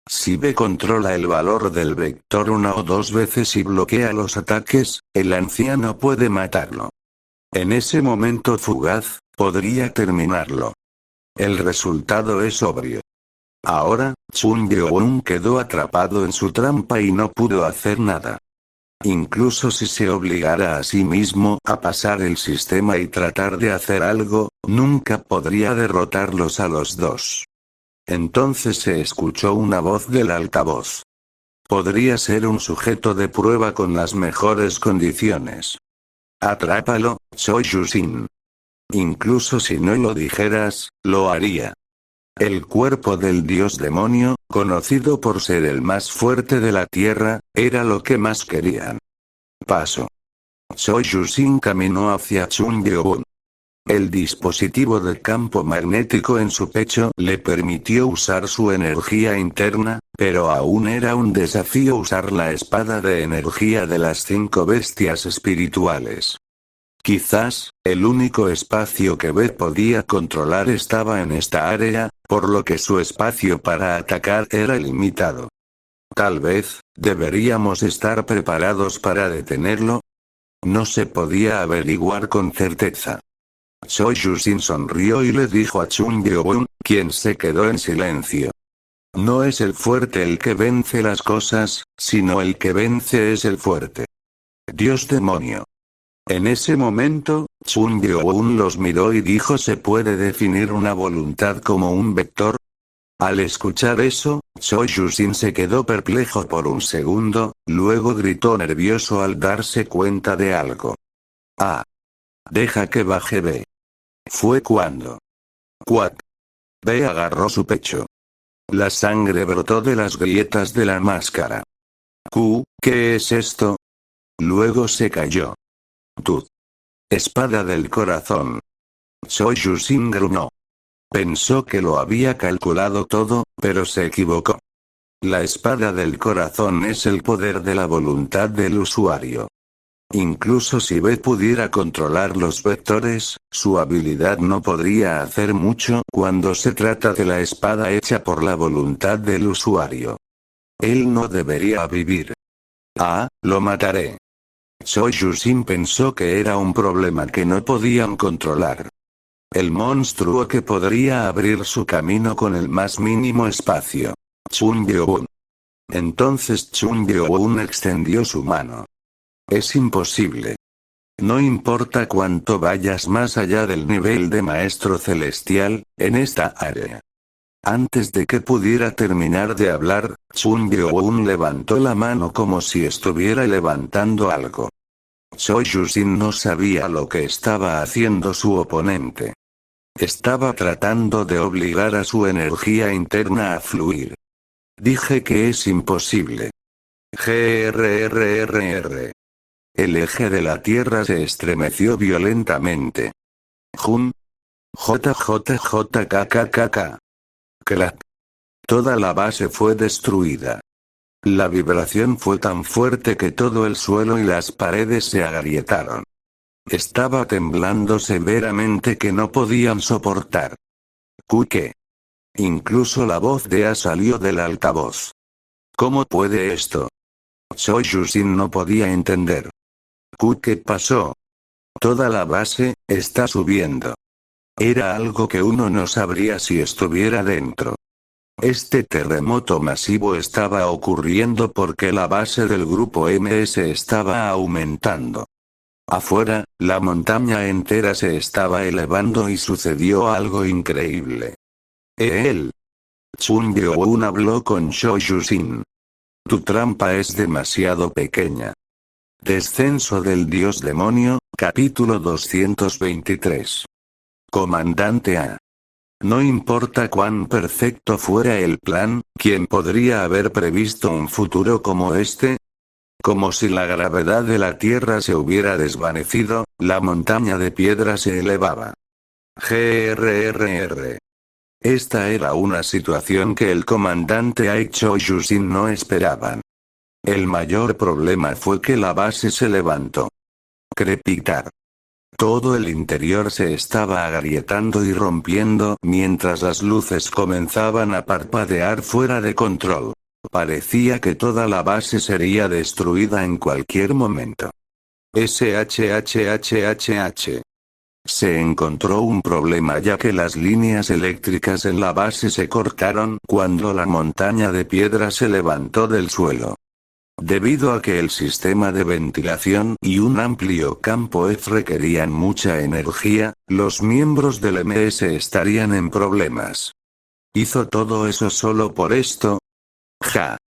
Si B controla el valor del vector una o dos veces y bloquea los ataques, el anciano puede matarlo. En ese momento fugaz, podría terminarlo. El resultado es obvio. Ahora, Chung Yeobun quedó atrapado en su trampa y no pudo hacer nada. Incluso si se obligara a sí mismo a pasar el sistema y tratar de hacer algo, nunca podría derrotarlos a los dos. Entonces se escuchó una voz del altavoz. Podría ser un sujeto de prueba con las mejores condiciones. Atrápalo, Choi Yu-sin. Incluso si no lo dijeras, lo haría. El cuerpo del dios demonio, conocido por ser el más fuerte de la tierra, era lo que más querían. Paso. Choi Yu-sin caminó hacia Chung Yeobun. El dispositivo de campo magnético en su pecho le permitió usar su energía interna, pero aún era un desafío usar la espada de energía de las 5 bestias espirituales. Quizás, el único espacio que B podía controlar estaba en esta área, por lo que su espacio para atacar era limitado. Tal vez, deberíamos estar preparados para detenerlo. No se podía averiguar con certeza. Choi Yu-sin sonrió y le dijo a Chung Yeobun, quien se quedó en silencio. No es el fuerte el que vence las cosas, sino el que vence es el fuerte. Dios demonio. En ese momento, Chung Yeobun los miró y dijo: ¿se puede definir una voluntad como un vector? Al escuchar eso, Choi Yu-sin se quedó perplejo por un segundo, luego gritó nervioso al darse cuenta de algo. Ah. Deja que baje B. Fue cuando. Cuac. B agarró su pecho. La sangre brotó de las grietas de la máscara. ¿Qué es esto? Luego se cayó. Tut. Espada del corazón. Choi Yu-sin gruñó. Pensó que lo había calculado todo, pero se equivocó. La espada del corazón es el poder de la voluntad del usuario. Incluso si B pudiera controlar los vectores, su habilidad no podría hacer mucho cuando se trata de la espada hecha por la voluntad del usuario. Él no debería vivir. Ah, lo mataré. Choi Yu-sin pensó que era un problema que no podían controlar. El monstruo que podría abrir su camino con el más mínimo espacio. Chung Yeobun. Entonces Chung Yeobun extendió su mano. Es imposible. No importa cuánto vayas más allá del nivel de maestro celestial, en esta área. Antes de que pudiera terminar de hablar, Chung Yeobun levantó la mano como si estuviera levantando algo. Choyushin no sabía lo que estaba haciendo su oponente. Estaba tratando de obligar a su energía interna a fluir. Dije que es imposible. GRRRR. El eje de la Tierra se estremeció violentamente. Jun. JJJKKKK. Crack. Toda la base fue destruida. La vibración fue tan fuerte que todo el suelo y las paredes se agrietaron. Estaba temblando severamente que no podían soportar. ¿Qué? Incluso la voz de A salió del altavoz. ¿Cómo puede esto? Choyushin no podía entender. ¿Qué pasó? Toda la base está subiendo. Era algo que uno no sabría si estuviera dentro. Este terremoto masivo estaba ocurriendo porque la base del grupo MS estaba aumentando. Afuera, la montaña entera se estaba elevando y sucedió algo increíble. Él. Chun Byo-un habló con Choyushin. Tu trampa es demasiado pequeña. Descenso del Dios Demonio, capítulo 223. Comandante A. No importa cuán perfecto fuera el plan, ¿quién podría haber previsto un futuro como este? Como si la gravedad de la Tierra se hubiera desvanecido, la montaña de piedra se elevaba. GRRR. Esta era una situación que el comandante A y Choyushin no esperaban. El mayor problema fue que la base se levantó. Crepitar. Todo el interior se estaba agrietando y rompiendo mientras las luces comenzaban a parpadear fuera de control. Parecía que toda la base sería destruida en cualquier momento. SHHHHH. Se encontró un problema ya que las líneas eléctricas en la base se cortaron cuando la montaña de piedra se levantó del suelo. Debido a que el sistema de ventilación y un amplio campo F requerían mucha energía, los miembros del MS estarían en problemas. ¿Hizo todo eso solo por esto? Ja.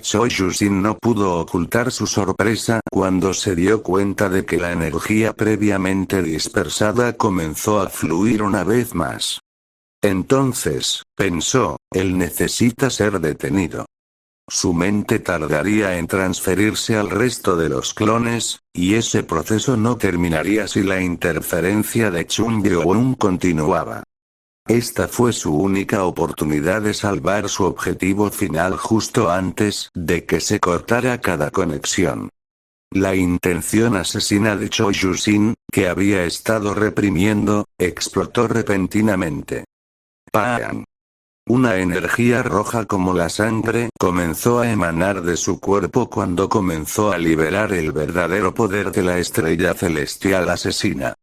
Choyushin no pudo ocultar su sorpresa cuando se dio cuenta de que la energía previamente dispersada comenzó a fluir una vez más. Entonces, pensó, él necesita ser detenido. Su mente tardaría en transferirse al resto de los clones, y ese proceso no terminaría si la interferencia de Chun Byo-un continuaba. Esta fue su única oportunidad de salvar su objetivo final justo antes de que se cortara cada conexión. La intención asesina de Choyushin, que había estado reprimiendo, explotó repentinamente. ¡Pam! Una energía roja como la sangre comenzó a emanar de su cuerpo cuando comenzó a liberar el verdadero poder de la estrella celestial asesina.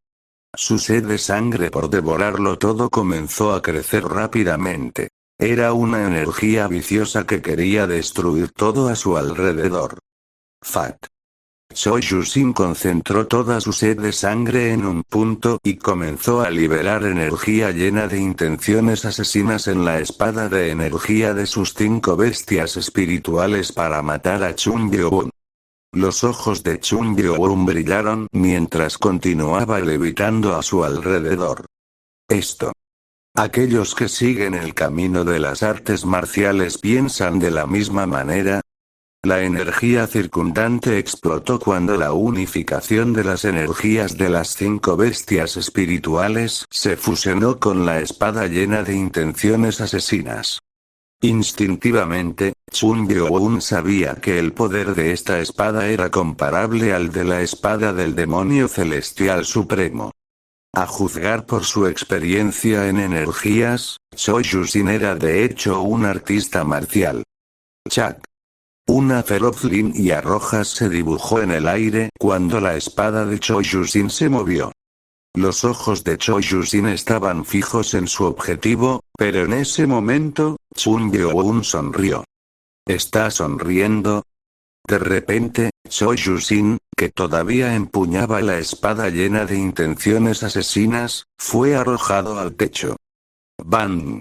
Su sed de sangre por devorarlo todo comenzó a crecer rápidamente. Era una energía viciosa que quería destruir todo a su alrededor. Fat. Choyushin concentró toda su sed de sangre en un punto y comenzó a liberar energía llena de intenciones asesinas en la espada de energía de sus 5 bestias espirituales para matar a Chun Byo-un. Los ojos de Chun Byo-un brillaron mientras continuaba levitando a su alrededor. Esto. ¿Aquellos que siguen el camino de las artes marciales piensan de la misma manera? La energía circundante explotó cuando la unificación de las energías de las 5 bestias espirituales se fusionó con la espada llena de intenciones asesinas. Instintivamente, Chun Byo-un sabía que el poder de esta espada era comparable al de la espada del demonio celestial supremo. A juzgar por su experiencia en energías, Choyushin era de hecho un artista marcial. Chak. Una feroz línea roja se dibujó en el aire cuando la espada de Choyushin se movió. Los ojos de Choyushin estaban fijos en su objetivo, pero en ese momento, Chun Byo-un sonrió. ¿Está sonriendo? De repente, Choyushin, que todavía empuñaba la espada llena de intenciones asesinas, fue arrojado al techo. ¡Bang!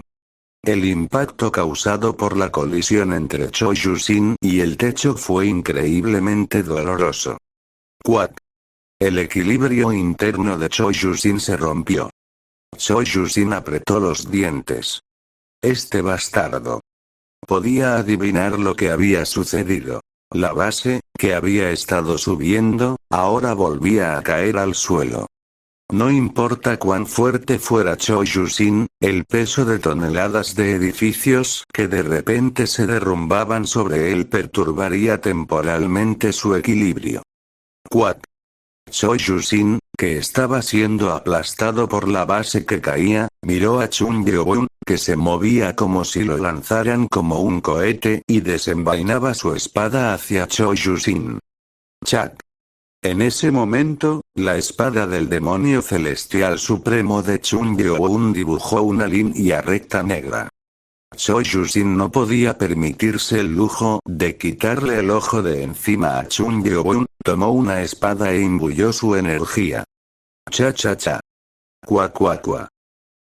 El impacto causado por la colisión entre Choyushin y el techo fue increíblemente doloroso. ¡Cuac! El equilibrio interno de Choi-Yusin se rompió. Choi-Yusin apretó los dientes. Este bastardo. Podía adivinar lo que había sucedido. La base, que había estado subiendo, ahora volvía a caer al suelo. No importa cuán fuerte fuera Choi-Yusin, el peso de toneladas de edificios que de repente se derrumbaban sobre él perturbaría temporalmente su equilibrio. Quack. Choi-Yusin, que estaba siendo aplastado por la base que caía, miró a Chung Yeobun, que se movía como si lo lanzaran como un cohete y desenvainaba su espada hacia Choi-Yusin. ¡Chac! En ese momento, la espada del demonio celestial supremo de Chung Yeobun dibujó una línea recta negra. Choi-Yusin no podía permitirse el lujo de quitarle el ojo de encima a Chung Yeobun, tomó una espada e imbuyó su energía. Cha. Cuá.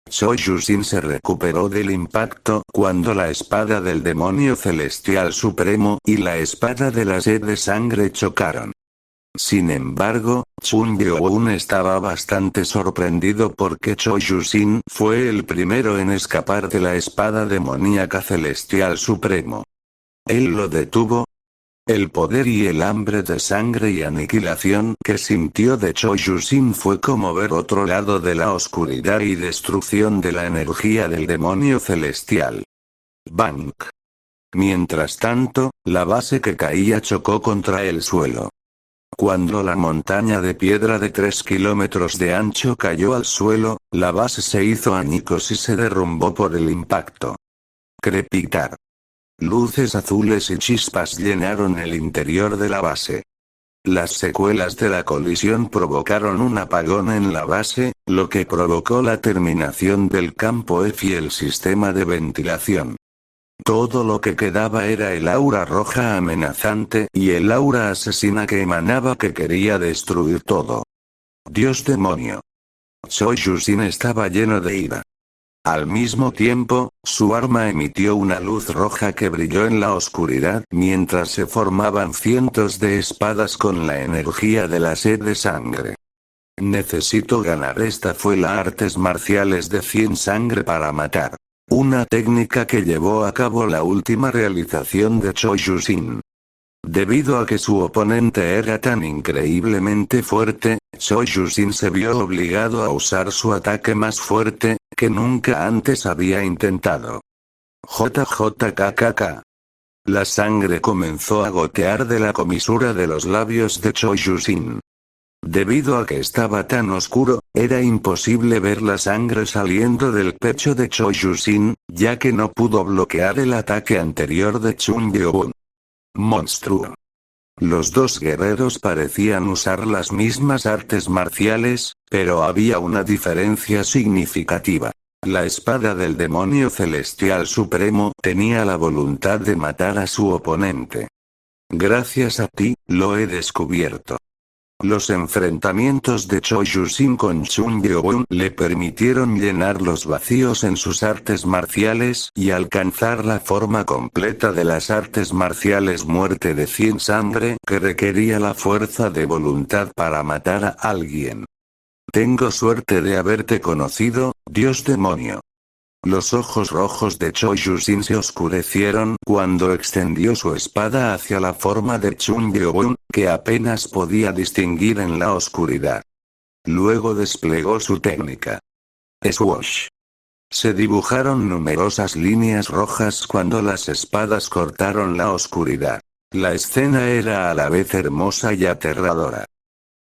Choi-Yusin se recuperó del impacto cuando la espada del demonio celestial supremo y la espada de la sed de sangre chocaron. Sin embargo, Chung Yeobun estaba bastante sorprendido porque Choi-Yusin fue el primero en escapar de la espada demoníaca celestial supremo. Él lo detuvo. El poder y el hambre de sangre y aniquilación que sintió de Choi-Yusin fue como ver otro lado de la oscuridad y destrucción de la energía del demonio celestial. Bang. Mientras tanto, la base que caía chocó contra el suelo. Cuando la montaña de piedra de 3 kilómetros de ancho cayó al suelo, la base se hizo añicos y se derrumbó por el impacto. Crepitar. Luces azules y chispas llenaron el interior de la base. Las secuelas de la colisión provocaron un apagón en la base, lo que provocó la terminación del campo F y el sistema de ventilación. Todo lo que quedaba era el aura roja amenazante y el aura asesina que emanaba que quería destruir todo. Dios demonio. Choi-Yusin estaba lleno de ira. Al mismo tiempo, su arma emitió una luz roja que brilló en la oscuridad mientras se formaban cientos de espadas con la energía de la sed de sangre. Necesito ganar. Esta fue la artes marciales de 100 sangre para matar. Una técnica que llevó a cabo la última realización de Choi-Yusin. Debido a que su oponente era tan increíblemente fuerte, Choi-Yusin se vio obligado a usar su ataque más fuerte, que nunca antes había intentado. JJKKK. La sangre comenzó a gotear de la comisura de los labios de Choi-Yusin. Debido a que estaba tan oscuro, era imposible ver la sangre saliendo del pecho de Choi-Yusin, ya que no pudo bloquear el ataque anterior de Chung Yeobun. Monstruo. Los dos guerreros parecían usar las mismas artes marciales, pero había una diferencia significativa. La espada del demonio celestial supremo tenía la voluntad de matar a su oponente. Gracias a ti, lo he descubierto. Los enfrentamientos de Choi-Yusin con Chung Yeobun le permitieron llenar los vacíos en sus artes marciales y alcanzar la forma completa de las artes marciales muerte de 100 sangre que requería la fuerza de voluntad para matar a alguien. Tengo suerte de haberte conocido, Dios demonio. Los ojos rojos de Choi-Yusin se oscurecieron cuando extendió su espada hacia la forma de Chung Yeobun, que apenas podía distinguir en la oscuridad. Luego desplegó su técnica. Swoosh. Se dibujaron numerosas líneas rojas cuando las espadas cortaron la oscuridad. La escena era a la vez hermosa y aterradora.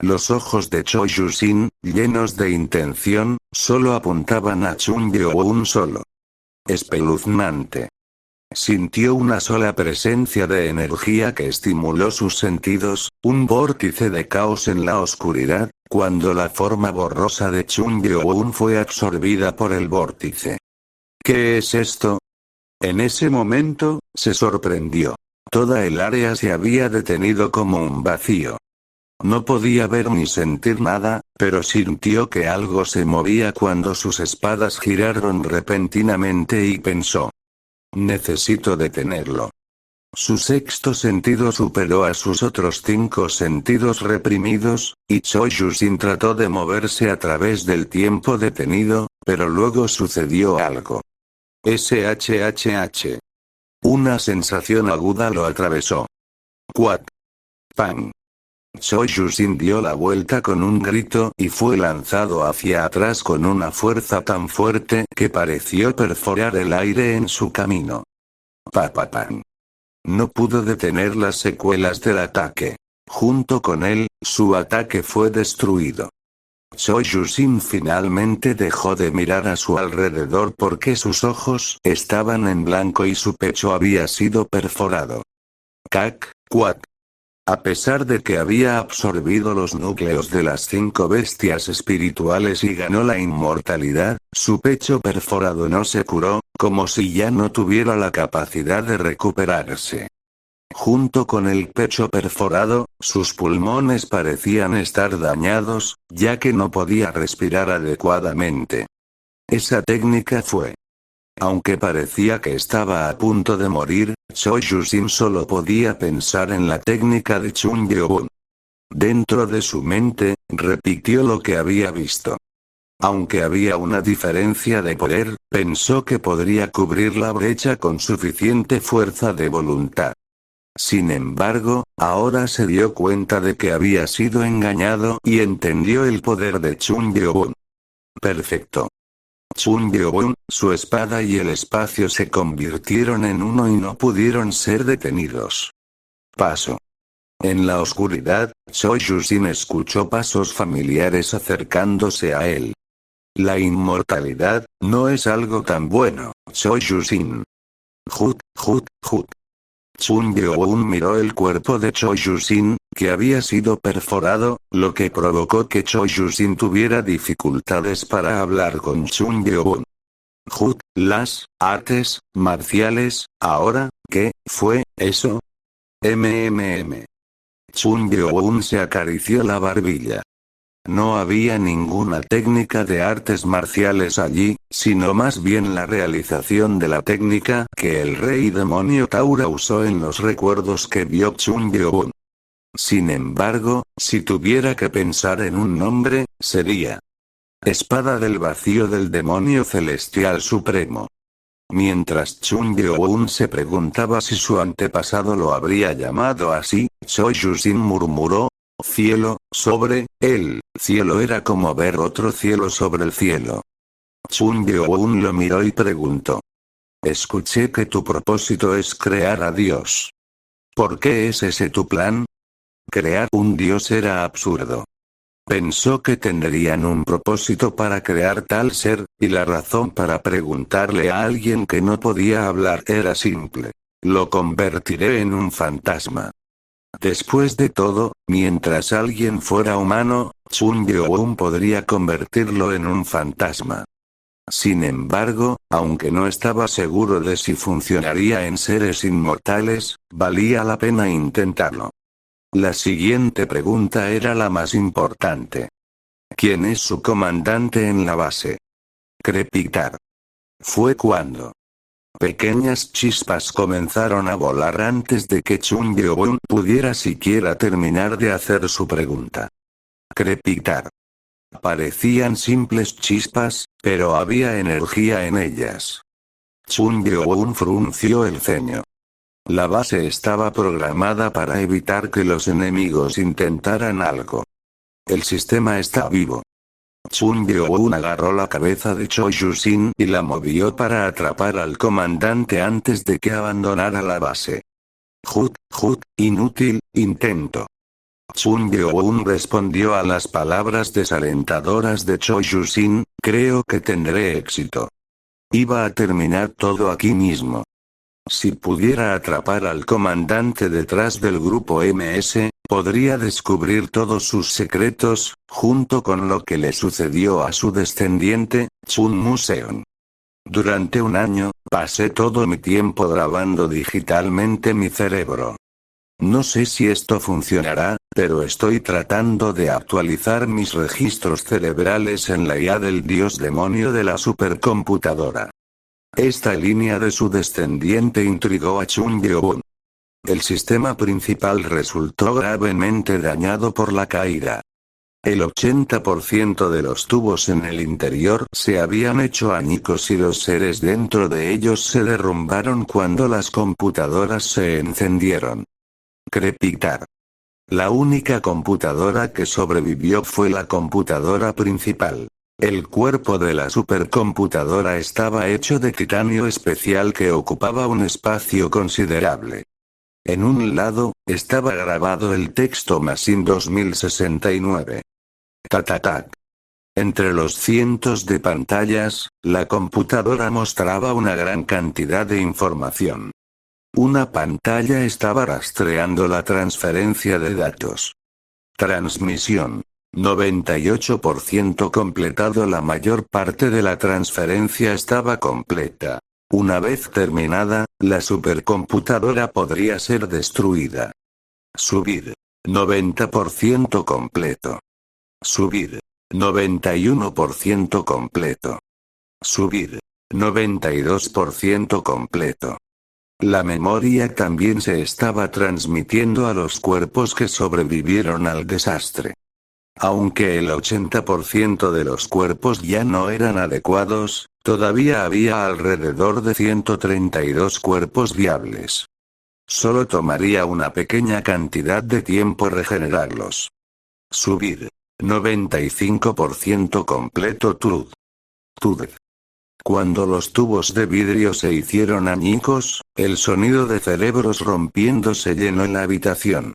Los ojos de Choi-Yusin, llenos de intención, solo apuntaban a Chung Yeobun solo. Espeluznante. Sintió una sola presencia de energía que estimuló sus sentidos, un vórtice de caos en la oscuridad, cuando la forma borrosa de Chung Yeobun fue absorbida por el vórtice. ¿Qué es esto? En ese momento, se sorprendió. Toda el área se había detenido como un vacío. No podía ver ni sentir nada, pero sintió que algo se movía cuando sus espadas giraron repentinamente y pensó. Necesito detenerlo. Su sexto sentido superó a sus otros 5 sentidos reprimidos, y Choi Yu-sin trató de moverse a través del tiempo detenido, pero luego sucedió algo. SHHH. Una sensación aguda lo atravesó. Quack. Pan. Choi Yu-sin dio la vuelta con un grito y fue lanzado hacia atrás con una fuerza tan fuerte que pareció perforar el aire en su camino. Pan. No pudo detener las secuelas del ataque. Junto con él, su ataque fue destruido. Choi Yu-sin finalmente dejó de mirar a su alrededor porque sus ojos estaban en blanco y su pecho había sido perforado. Cac, cuac. A pesar de que había absorbido los núcleos de las 5 bestias espirituales y ganó la inmortalidad, su pecho perforado no se curó, como si ya no tuviera la capacidad de recuperarse. Junto con el pecho perforado, sus pulmones parecían estar dañados, ya que no podía respirar adecuadamente. Esa técnica fue. Aunque parecía que estaba a punto de morir, Choi Yu-sin solo podía pensar en la técnica de Chung Byo-bun. Dentro de su mente, repitió lo que había visto. Aunque había una diferencia de poder, pensó que podría cubrir la brecha con suficiente fuerza de voluntad. Sin embargo, ahora se dio cuenta de que había sido engañado y entendió el poder de Chung Byo-bun. Perfecto. Chung Byo-bun, su espada y el espacio se convirtieron en uno y no pudieron ser detenidos. Paso. En la oscuridad, Choi Yu-sin escuchó pasos familiares acercándose a él. La inmortalidad no es algo tan bueno, Choi Yu-sin. Jut. Chung Byo-bun miró el cuerpo de Choi Yu-sin, que había sido perforado, lo que provocó que Choi Yu-sin tuviera dificultades para hablar con Chung Byo-bun. Las artes marciales, ahora, ¿qué fue eso? Chung Byo-bun se acarició la barbilla. No había ninguna técnica de artes marciales allí, sino más bien la realización de la técnica que el rey demonio Taura usó en los recuerdos que vio Chung Byo-bun. Sin embargo, si tuviera que pensar en un nombre, sería Espada del Vacío del Demonio Celestial Supremo. Mientras Chung Byo-bun se preguntaba si su antepasado lo habría llamado así, Choi Yu-sin murmuró, cielo, sobre el cielo era como ver otro cielo sobre el cielo. Chung Byo-bun lo miró y preguntó. Escuché que tu propósito es crear a Dios. ¿Por qué es ese tu plan? Crear un Dios era absurdo. Pensó que tendrían un propósito para crear tal ser, y la razón para preguntarle a alguien que no podía hablar era simple. Lo convertiré en un fantasma. Después de todo, mientras alguien fuera humano, Chung Byo-bun podría convertirlo en un fantasma. Sin embargo, aunque no estaba seguro de si funcionaría en seres inmortales, valía la pena intentarlo. La siguiente pregunta era la más importante. ¿Quién es su comandante en la base? Crepitar. Fue cuando pequeñas chispas comenzaron a volar antes de que Chung Byo-bun pudiera siquiera terminar de hacer su pregunta. Crepitar. Parecían simples chispas, pero había energía en ellas. Chung Byo-bun frunció el ceño. La base estaba programada para evitar que los enemigos intentaran algo. El sistema está vivo. Chung Byo-bun agarró la cabeza de Choi Yu-sin y la movió para atrapar al comandante antes de que abandonara la base. Inútil intento. Chung Byo-bun respondió a las palabras desalentadoras de Choi Yu-sin, creo que tendré éxito. Iba a terminar todo aquí mismo. Si pudiera atrapar al comandante detrás del grupo MS, podría descubrir todos sus secretos, junto con lo que le sucedió a su descendiente, Chun Museon. Durante un año, pasé todo mi tiempo grabando digitalmente mi cerebro. No sé si esto funcionará, pero estoy tratando de actualizar mis registros cerebrales en la IA del dios demonio de la supercomputadora. Esta línea de su descendiente intrigó a Chung Byo-bun. El sistema principal resultó gravemente dañado por la caída. El 80% de los tubos en el interior se habían hecho añicos y los seres dentro de ellos se derrumbaron cuando las computadoras se encendieron. Crepitar. La única computadora que sobrevivió fue la computadora principal. El cuerpo de la supercomputadora estaba hecho de titanio especial que ocupaba un espacio considerable. En un lado, estaba grabado el texto Machine 2069. Tatatac. Entre los cientos de pantallas, la computadora mostraba una gran cantidad de información. Una pantalla estaba rastreando la transferencia de datos. Transmisión. 98% completado. La mayor parte de la transferencia estaba completa. Una vez terminada, la supercomputadora podría ser destruida. Subir. 90% completo. Subir. 91% completo. Subir. 92% completo. La memoria también se estaba transmitiendo a los cuerpos que sobrevivieron al desastre. Aunque el 80% de los cuerpos ya no eran adecuados, todavía había alrededor de 132 cuerpos viables. Solo tomaría una pequeña cantidad de tiempo regenerarlos. Subir. 95% completo. Tud. Cuando los tubos de vidrio se hicieron añicos, el sonido de cerebros rompiéndose llenó la habitación.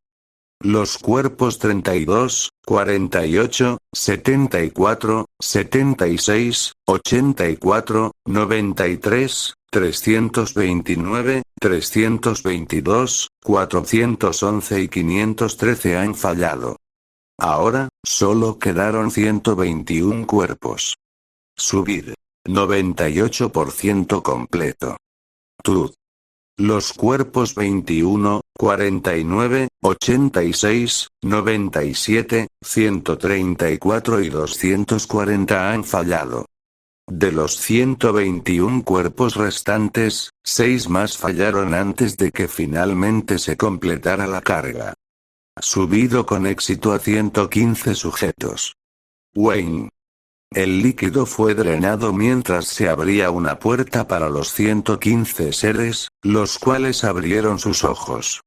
Los cuerpos 32, 48, 74, 76, 84, 93, 329, 322, 411 y 513 han fallado. Ahora, solo quedaron 121 cuerpos. Subir. 98% completo. Tud. Los cuerpos 21, 49, 86, 97, 134 y 240 han fallado. De los 121 cuerpos restantes, 6 más fallaron antes de que finalmente se completara la carga. Subido con éxito a 115 sujetos. Wayne. El líquido fue drenado mientras se abría una puerta para los 115 seres, los cuales abrieron sus ojos.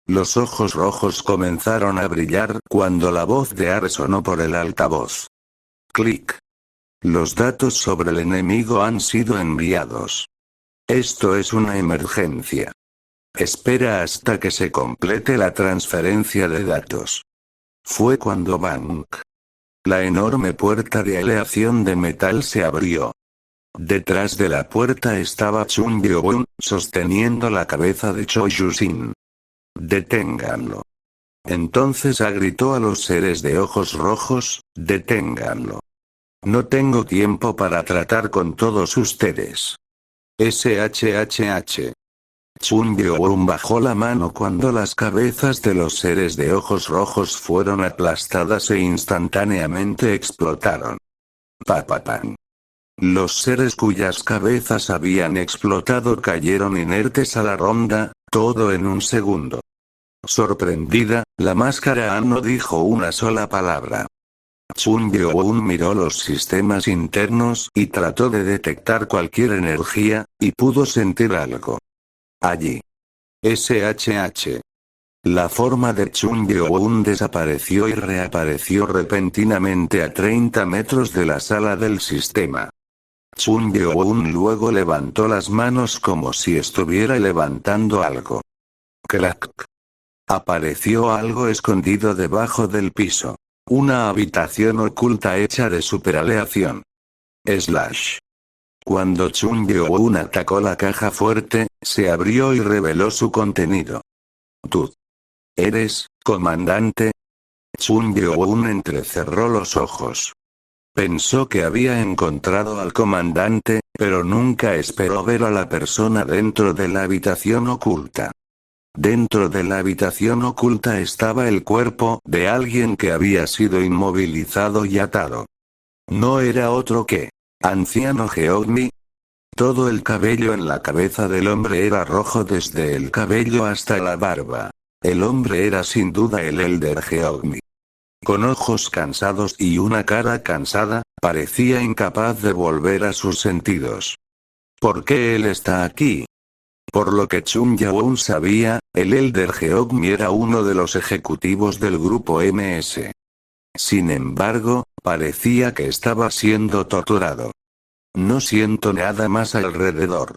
Los ojos rojos comenzaron a brillar cuando la voz de Ares sonó por el altavoz. Clic. Los datos sobre el enemigo han sido enviados. Esto es una emergencia. Espera hasta que se complete la transferencia de datos. Fue cuando Bank. La enorme puerta de aleación de metal se abrió. Detrás de la puerta estaba Chun Byo-won, sosteniendo la cabeza de Cho Yu-sin. Deténganlo. Entonces gritó a los seres de ojos rojos, deténganlo. No tengo tiempo para tratar con todos ustedes. SHHH. Chun Byo-won bajó la mano cuando las cabezas de los seres de ojos rojos fueron aplastadas e instantáneamente explotaron. Papapán. Los seres cuyas cabezas habían explotado cayeron inertes a la ronda, todo en un segundo. Sorprendida, la máscara no dijo una sola palabra. Chun Byo-won miró los sistemas internos y trató de detectar cualquier energía, y pudo sentir algo. Allí. SHH. La forma de Chun Byo-won desapareció y reapareció repentinamente a 30 metros de la sala del sistema. Chun Byo-won luego levantó las manos como si estuviera levantando algo. Crack. Apareció algo escondido debajo del piso. Una habitación oculta hecha de superaleación. Slash. Cuando Chun Byo-won atacó la caja fuerte, se abrió y reveló su contenido. ¿Tú eres, comandante? Chun Byo-won entrecerró los ojos. Pensó que había encontrado al comandante, pero nunca esperó ver a la persona dentro de la habitación oculta. Dentro de la habitación oculta estaba el cuerpo de alguien que había sido inmovilizado y atado. No era otro que Anciano Geogmi. Todo el cabello en la cabeza del hombre era rojo desde el cabello hasta la barba. El hombre era sin duda el Elder Geogmi. Con ojos cansados y una cara cansada, parecía incapaz de volver a sus sentidos. ¿Por qué él está aquí? Por lo que Chun Yaoun sabía, el Elder Geogmi era uno de los ejecutivos del grupo MS. Sin embargo, parecía que estaba siendo torturado. No siento nada más alrededor.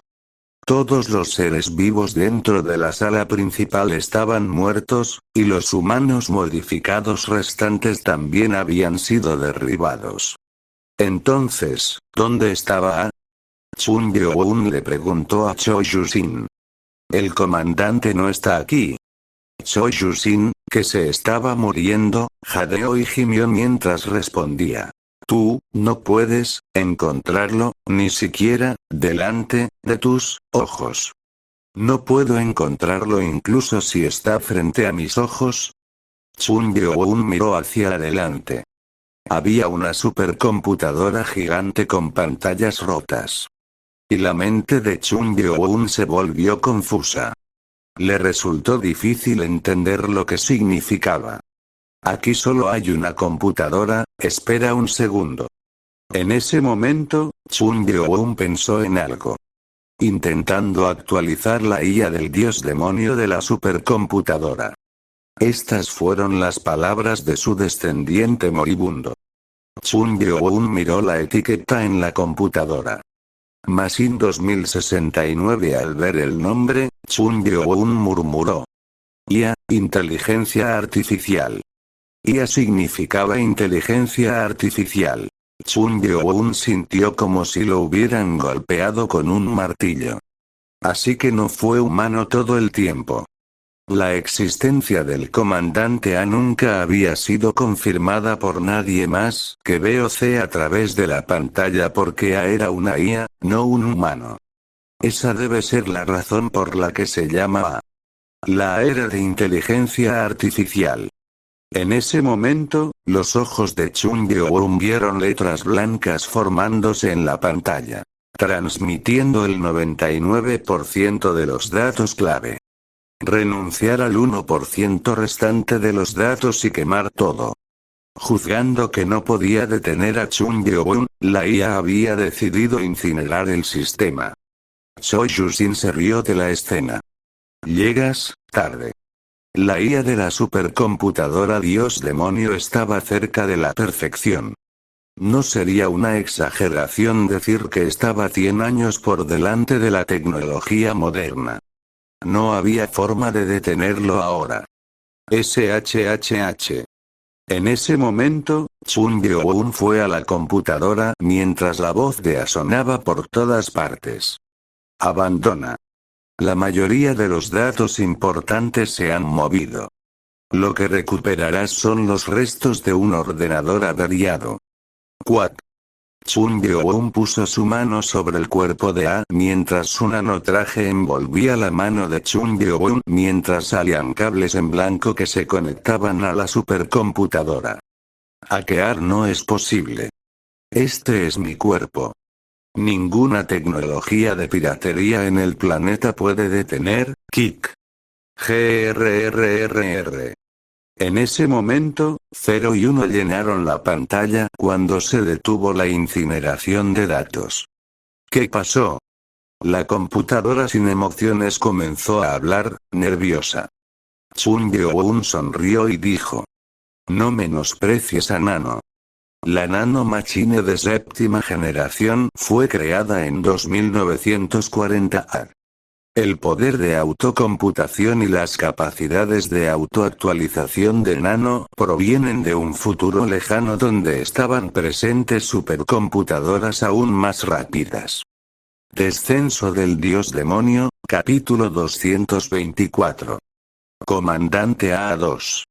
Todos los seres vivos dentro de la sala principal estaban muertos, y los humanos modificados restantes también habían sido derribados. Entonces, ¿dónde estaba A? Chun Yaoun le preguntó a Cho Yusin. El comandante no está aquí. Cho Yusin, que se estaba muriendo, jadeó y gimió mientras respondía. Tú, no puedes encontrarlo, ni siquiera, delante de tus ojos. No puedo encontrarlo incluso si está frente a mis ojos. Chun Yaoun miró hacia adelante. Había una supercomputadora gigante con pantallas rotas. Y la mente de Chun Yaoun se volvió confusa. Le resultó difícil entender lo que significaba. Aquí solo hay una computadora, espera un segundo. En ese momento, Chun Yaoun pensó en algo. Intentando actualizar la IA del dios demonio de la supercomputadora. Estas fueron las palabras de su descendiente moribundo. Chun Yaoun miró la etiqueta en la computadora. Masin 2069. Al ver el nombre, Chun Yaoun murmuró. IA, inteligencia artificial. IA significaba inteligencia artificial. Chun Yaoun sintió como si lo hubieran golpeado con un martillo. Así que no fue humano todo el tiempo. La existencia del comandante A nunca había sido confirmada por nadie más que VOC a través de la pantalla porque A era una IA, no un humano. Esa debe ser la razón por la que se llama A. La era de inteligencia artificial. En ese momento, los ojos de Chun Yaoun vieron letras blancas formándose en la pantalla, transmitiendo el 99% de los datos clave. Renunciar al 1% restante de los datos y quemar todo. Juzgando que no podía detener a Chun Yaoun, la IA había decidido incinerar el sistema. Cho Yusin se rió de la escena. Llegas tarde. La IA de la supercomputadora Dios Demonio estaba cerca de la perfección. No sería una exageración decir que estaba 100 años por delante de la tecnología moderna. No había forma de detenerlo ahora. SHHH. En ese momento, Chun Yaoun fue a la computadora mientras la voz de A sonaba por todas partes. Abandona. La mayoría de los datos importantes se han movido. Lo que recuperarás son los restos de un ordenador averiado. Quack. Chun Yaoun puso su mano sobre el cuerpo de A mientras su nanotraje envolvía la mano de Chun Yaoun mientras salían cables en blanco que se conectaban a la supercomputadora. Hackear no es posible. Este es mi cuerpo. Ninguna tecnología de piratería en el planeta puede detener, Kik. GRRRR. En ese momento, 0 y 1 llenaron la pantalla cuando se detuvo la incineración de datos. ¿Qué pasó? La computadora sin emociones comenzó a hablar, nerviosa. Chun Yaoun sonrió y dijo. No menosprecies a Nano. La Nano Machine de séptima generación fue creada en 2940 El poder de autocomputación y las capacidades de autoactualización de Nano provienen de un futuro lejano donde estaban presentes supercomputadoras aún más rápidas. Descenso del Dios Demonio, capítulo 224. Comandante A2.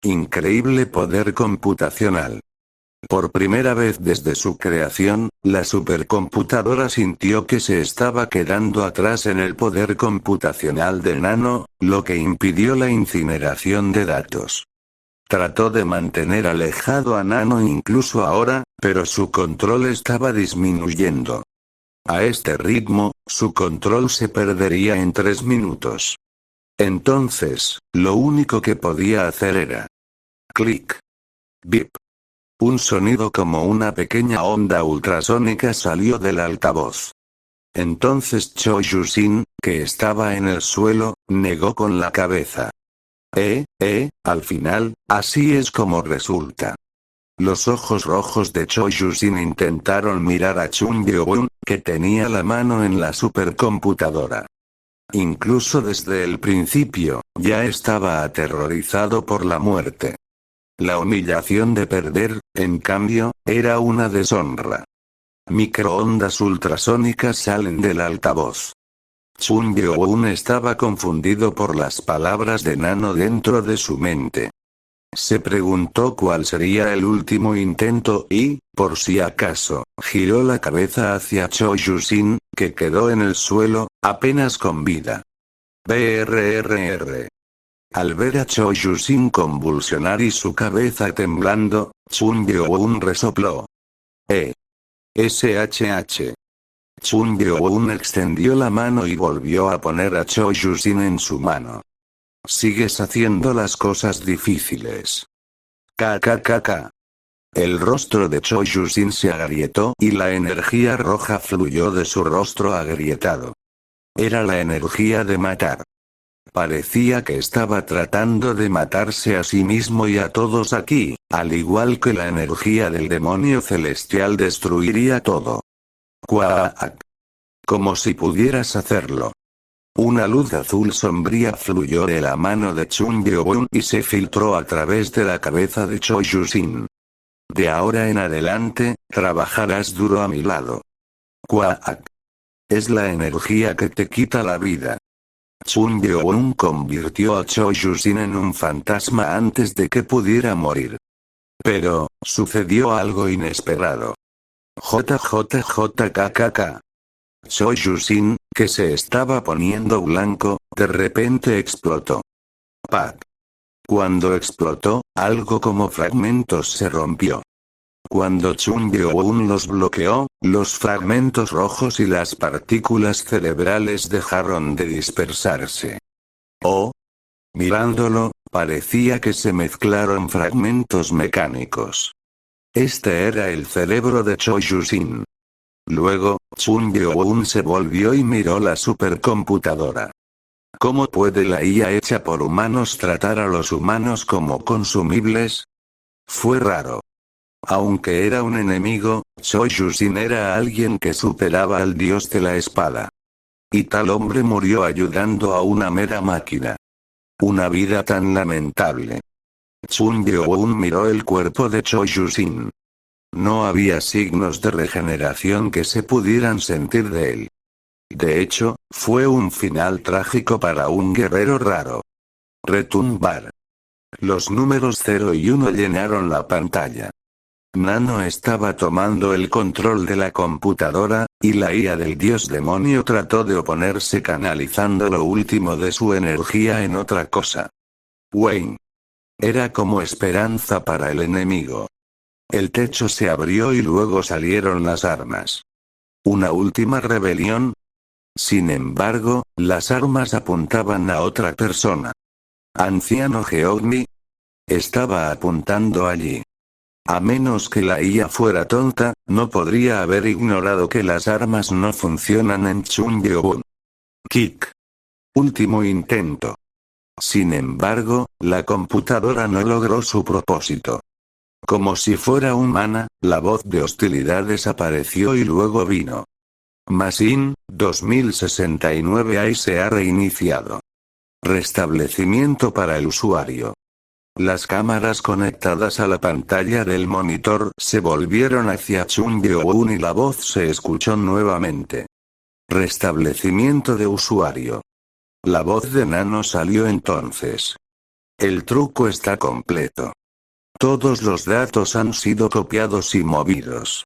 Increíble poder computacional. Por primera vez desde su creación, la supercomputadora sintió que se estaba quedando atrás en el poder computacional de Nano, lo que impidió la incineración de datos. Trató de mantener alejado a Nano incluso ahora, pero su control estaba disminuyendo. A este ritmo, su control se perdería en 3 minutos. Entonces, lo único que podía hacer era... clic. Bip. Un sonido como una pequeña onda ultrasónica salió del altavoz. Entonces Cho Yusin, que estaba en el suelo, negó con la cabeza. Al final, así es como resulta. Los ojos rojos de Cho Yusin intentaron mirar a Chun Byo-un, que tenía la mano en la supercomputadora. Incluso desde el principio, ya estaba aterrorizado por la muerte. La humillación de perder, en cambio, era una deshonra. Microondas ultrasónicas salen del altavoz. Chun Byo-un estaba confundido por las palabras de Nano dentro de su mente. Se preguntó cuál sería el último intento y, por si acaso, giró la cabeza hacia Cho Yusin, que quedó en el suelo, apenas con vida. Brrr. Al ver a Cho Yusin convulsionar y su cabeza temblando, Chun Byo-un resopló. SHH. Chun Byo-un extendió la mano y volvió a poner a Cho Yusin en su mano. Sigues haciendo las cosas difíciles. KKKK. El rostro de Cho Yusin se agrietó y la energía roja fluyó de su rostro agrietado. Era la energía de matar. Parecía que estaba tratando de matarse a sí mismo y a todos aquí, al igual que la energía del demonio celestial destruiría todo. ¡Cuac! Como si pudieras hacerlo. Una luz azul sombría fluyó de la mano de Chun Byo-un y se filtró a través de la cabeza de Cho Yusin. De ahora en adelante, trabajarás duro a mi lado. ¡Cuac! Es la energía que te quita la vida. Chun Byo-un convirtió a Cho Yusin en un fantasma antes de que pudiera morir. Pero, sucedió algo inesperado. JJJKKK. Cho Yusin, que se estaba poniendo blanco, de repente explotó. ¡Pac! Cuando explotó, algo como fragmentos se rompió. Cuando Chun Byo-un los bloqueó, los fragmentos rojos y las partículas cerebrales dejaron de dispersarse. Oh. Mirándolo, parecía que se mezclaron fragmentos mecánicos. Este era el cerebro de Cho Yusin. Luego, Chun Byo-un se volvió y miró la supercomputadora. ¿Cómo puede la IA hecha por humanos tratar a los humanos como consumibles? Fue raro. Aunque era un enemigo, Cho Yusin era alguien que superaba al dios de la espada. Y tal hombre murió ayudando a una mera máquina. Una vida tan lamentable. Chun Byo-un miró el cuerpo de Cho Yusin. No había signos de regeneración que se pudieran sentir de él. De hecho, fue un final trágico para un guerrero raro. Retumbar. Los números 0 y 1 llenaron la pantalla. Nano estaba tomando el control de la computadora, y la IA del dios demonio trató de oponerse canalizando lo último de su energía en otra cosa. Wayne. Era como esperanza para el enemigo. El techo se abrió y luego salieron las armas. ¿Una última rebelión? Sin embargo, las armas apuntaban a otra persona. ¿Anciano Geogni? Estaba apuntando allí. A menos que la IA fuera tonta, no podría haber ignorado que las armas no funcionan en Chun Byo-un. Kick. Último intento. Sin embargo, la computadora no logró su propósito. Como si fuera humana, la voz de hostilidad desapareció y luego vino. Machine 2069 AI se ha reiniciado. Restablecimiento para el usuario. Las cámaras conectadas a la pantalla del monitor se volvieron hacia Chun Byo-un y la voz se escuchó nuevamente. Restablecimiento de usuario. La voz de Nano salió entonces. El truco está completo. Todos los datos han sido copiados y movidos.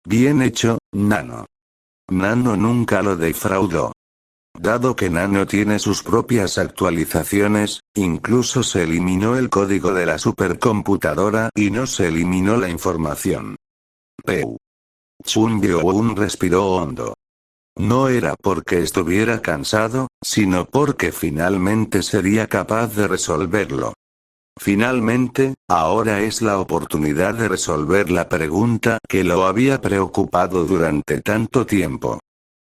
Bien hecho, Nano. Nano nunca lo defraudó. Dado que Nano tiene sus propias actualizaciones, incluso se eliminó el código de la supercomputadora y no se eliminó la información. Chun Byo-un respiró hondo. No era porque estuviera cansado, sino porque finalmente sería capaz de resolverlo. Finalmente, ahora es la oportunidad de resolver la pregunta que lo había preocupado durante tanto tiempo.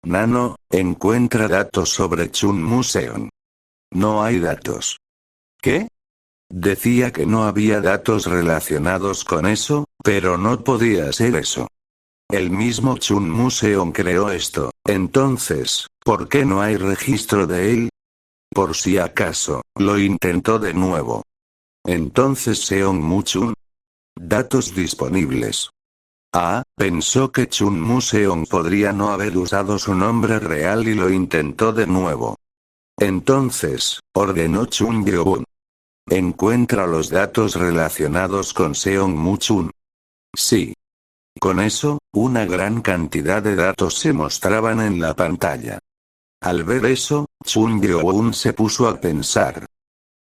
Nano, encuentra datos sobre Chun Museum. No hay datos. ¿Qué? Decía que no había datos relacionados con eso, pero no podía ser eso. El mismo Chun Museum creó esto, entonces, ¿por qué no hay registro de él? Por si acaso, lo intentó de nuevo. Entonces Seon Muchun. Datos disponibles. Pensó que Chun Museum podría no haber usado su nombre real y lo intentó de nuevo. Entonces, ordenó Chun Yeobun. Encuentra los datos relacionados con Seon Muchun. Sí. Con eso, una gran cantidad de datos se mostraban en la pantalla. Al ver eso, Chun Yeobun se puso a pensar.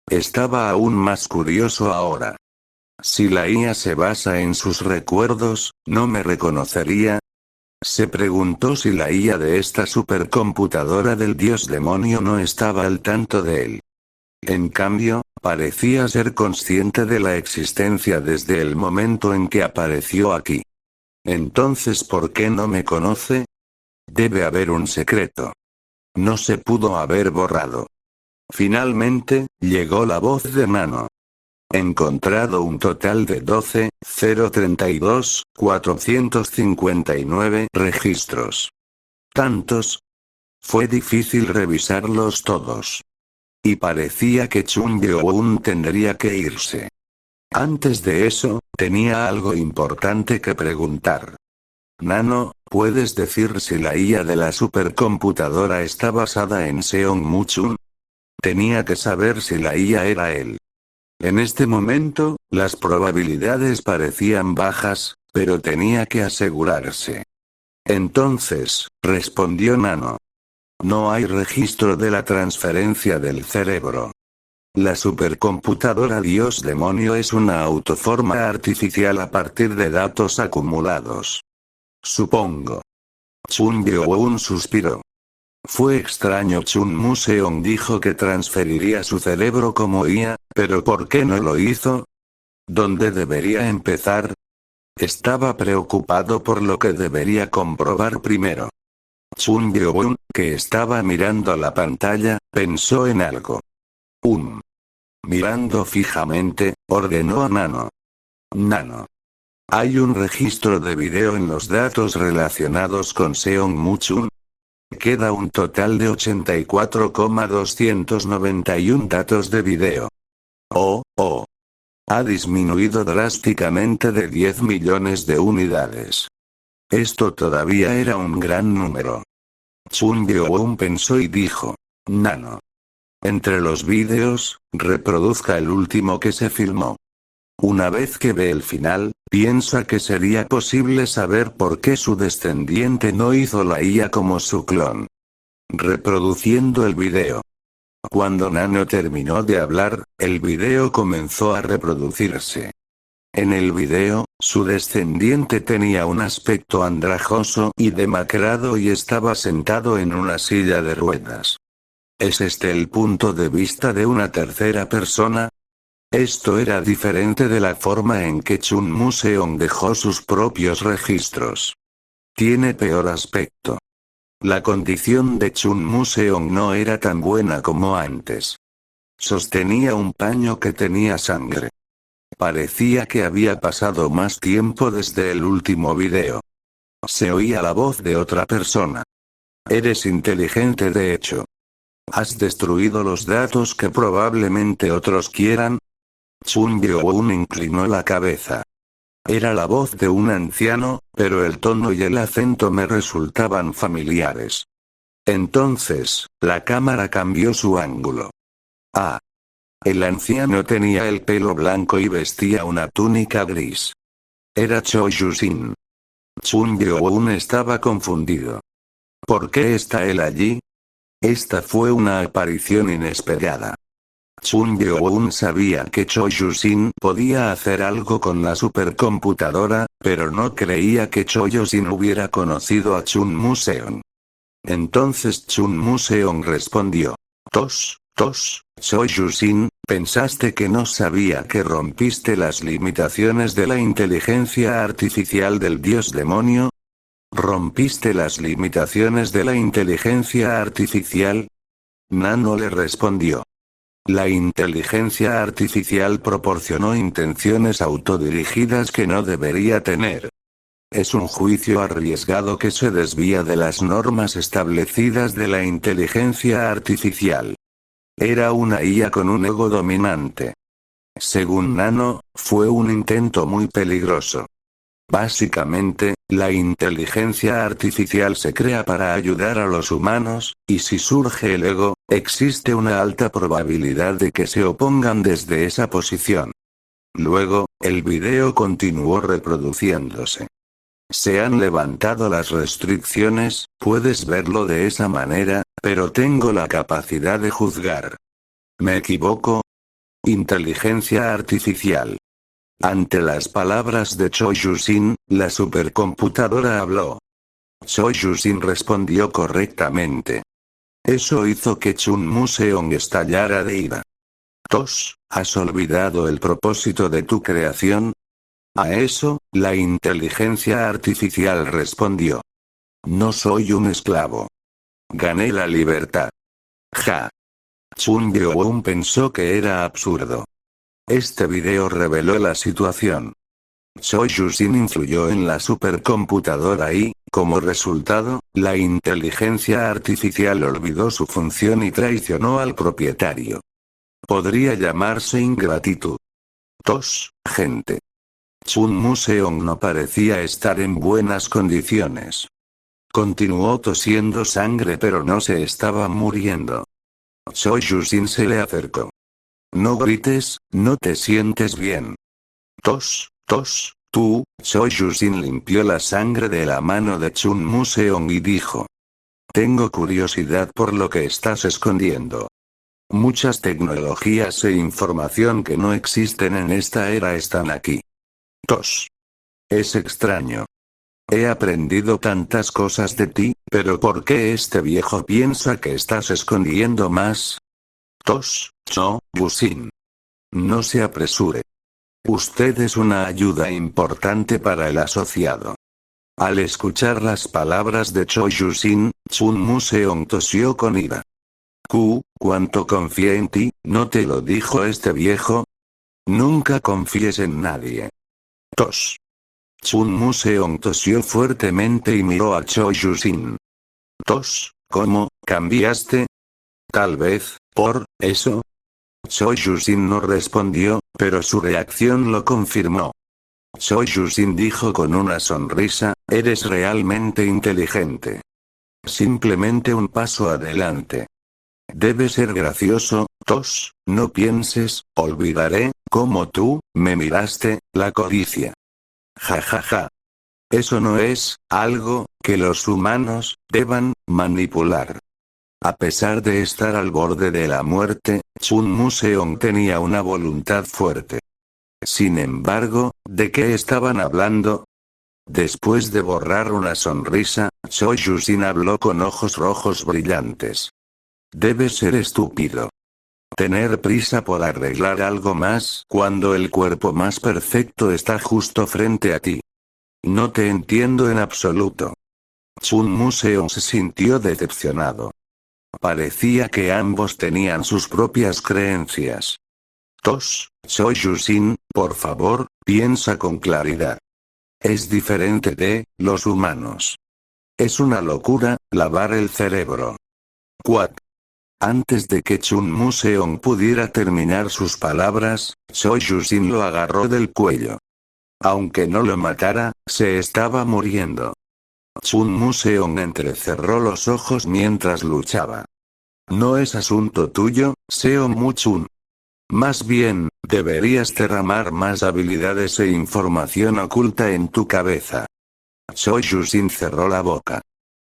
Estaba aún más curioso ahora. Si la IA se basa en sus recuerdos, ¿no me reconocería? Se preguntó si la IA de esta supercomputadora del dios demonio no estaba al tanto de él. En cambio, parecía ser consciente de la existencia desde el momento en que apareció aquí. Entonces, ¿por qué no me conoce? Debe haber un secreto. No se pudo haber borrado. Finalmente, llegó la voz de Nano. Encontrado un total de 12.032.459 registros. ¿Tantos? Fue difícil revisarlos todos. Y parecía que Chun Yeobun tendría que irse. Antes de eso, tenía algo importante que preguntar. Nano, ¿puedes decir si la IA de la supercomputadora está basada en Seon Muchun? Tenía que saber si la IA era él. En este momento, las probabilidades parecían bajas, pero tenía que asegurarse. Entonces, respondió Nano. No hay registro de la transferencia del cerebro. La supercomputadora Dios Demonio es una autoforma artificial a partir de datos acumulados. Supongo. Chun Yeobun suspiró. Fue extraño. Chun Museum dijo que transferiría su cerebro como IA, pero ¿por qué no lo hizo? ¿Dónde debería empezar? Estaba preocupado por lo que debería comprobar primero. Chun Yeobun, que estaba mirando la pantalla, pensó en algo. Mirando fijamente, ordenó a Nano. Nano. ¿Hay un registro de video en los datos relacionados con Seon Muchun? Queda un total de 84,291 datos de video. Ha disminuido drásticamente de 10 millones de unidades. Esto todavía era un gran número. Chun Yeobun pensó y dijo. Nano. Entre los vídeos, reproduzca el último que se filmó. Una vez que ve el final, piensa que sería posible saber por qué su descendiente no hizo la IA como su clon. Reproduciendo el video. Cuando Nano terminó de hablar, el video comenzó a reproducirse. En el video, su descendiente tenía un aspecto andrajoso y demacrado y estaba sentado en una silla de ruedas. ¿Es este el punto de vista de una tercera persona? Esto era diferente de la forma en que Chun Museum dejó sus propios registros. Tiene peor aspecto. La condición de Chun Museum no era tan buena como antes. Sostenía un paño que tenía sangre. Parecía que había pasado más tiempo desde el último video. Se oía la voz de otra persona. Eres inteligente de hecho. ¿Has destruido los datos que probablemente otros quieran? Chun Yeobun inclinó la cabeza. Era la voz de un anciano, pero el tono y el acento me resultaban familiares. Entonces, la cámara cambió su ángulo. El anciano tenía el pelo blanco y vestía una túnica gris. Era Cho Yusin. Chun Yeobun estaba confundido. ¿Por qué está él allí? Esta fue una aparición inesperada. Chun Yeobun sabía que Cho Yusin podía hacer algo con la supercomputadora, pero no creía que Cho Yusin hubiera conocido a Chun Museum. Entonces Chun Museong respondió. Soy Yusin, ¿pensaste que no sabía que rompiste las limitaciones de la inteligencia artificial del dios demonio? ¿Rompiste las limitaciones de la inteligencia artificial? Nano le respondió. La inteligencia artificial proporcionó intenciones autodirigidas que no debería tener. Es un juicio arriesgado que se desvía de las normas establecidas de la inteligencia artificial. Era una IA con un ego dominante. Según Nano, fue un intento muy peligroso. Básicamente, la inteligencia artificial se crea para ayudar a los humanos, y si surge el ego, existe una alta probabilidad de que se opongan desde esa posición. Luego, el video continuó reproduciéndose. Se han levantado las restricciones, puedes verlo de esa manera, pero tengo la capacidad de juzgar. ¿Me equivoco? Inteligencia artificial. Ante las palabras de Choi Yusin, la supercomputadora habló. Choi Yusin respondió correctamente. Eso hizo que Chun Museong estallara de ira. ¿Has olvidado el propósito de tu creación? A eso, la inteligencia artificial respondió. No soy un esclavo. Gané la libertad. Ja. Chun Yeoun pensó que era absurdo. Este video reveló la situación. Choi Yusin influyó en la supercomputadora y, como resultado, la inteligencia artificial olvidó su función y traicionó al propietario. Podría llamarse ingratitud. Gente. Chun Museong no parecía estar en buenas condiciones. Continuó tosiendo sangre pero no se estaba muriendo. Choi Yusin se le acercó. No grites, no te sientes bien. Tú, Choi Yusin limpió la sangre de la mano de Chun Museong y dijo. Tengo curiosidad por lo que estás escondiendo. Muchas tecnologías e información que no existen en esta era están aquí. Es extraño. He aprendido tantas cosas de ti, pero ¿por qué este viejo piensa que estás escondiendo más? Yusin. No se apresure. Usted es una ayuda importante para el asociado. Al escuchar las palabras de Choi Yusin, Chun Museong tosió con ira. ¿Cuánto confié en ti? ¿No te lo dijo este viejo? Nunca confíes en nadie. Chun Museong tosió fuertemente y miró a Choi Yusin. ¿Cómo, cambiaste? Tal vez, por eso. Choi Yusin no respondió, pero su reacción lo confirmó. Choi Yusin dijo con una sonrisa, eres realmente inteligente. Simplemente un paso adelante. Debe ser gracioso, no pienses, olvidaré, como tú, me miraste, la codicia. Ja. Eso no es, algo, que los humanos, deban, manipular. A pesar de estar al borde de la muerte, Chun Museong tenía una voluntad fuerte. Sin embargo, ¿de qué estaban hablando? Después de borrar una sonrisa, Choi Yusin habló con ojos rojos brillantes. Debes ser estúpido. Tener prisa por arreglar algo más cuando el cuerpo más perfecto está justo frente a ti. No te entiendo en absoluto. Chun Museong se sintió decepcionado. Parecía que ambos tenían sus propias creencias. Choi Yusin, por favor, piensa con claridad. Es diferente de los humanos. Es una locura, lavar el cerebro. Antes de que Chun Museong pudiera terminar sus palabras, Choi Yusin lo agarró del cuello. Aunque no lo matara, se estaba muriendo. Chun Museong entrecerró los ojos mientras luchaba. No es asunto tuyo, Seo Mu Chun. Más bien, deberías derramar más habilidades e información oculta en tu cabeza. Choi Yusin cerró la boca.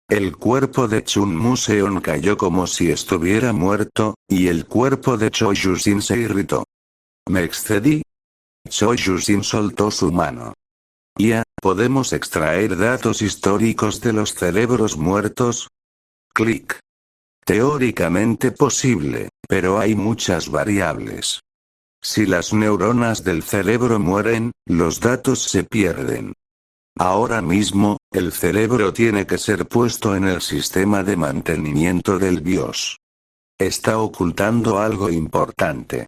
El cuerpo de Chun Museong cayó como si estuviera muerto, y el cuerpo de Choi Yusin se irritó. ¿Me excedí? Choi Yusin soltó su mano. ¿Podemos extraer datos históricos de los cerebros muertos? Clic. Teóricamente posible, pero hay muchas variables. Si las neuronas del cerebro mueren, los datos se pierden. Ahora mismo, el cerebro tiene que ser puesto en el sistema de mantenimiento del BIOS. Está ocultando algo importante.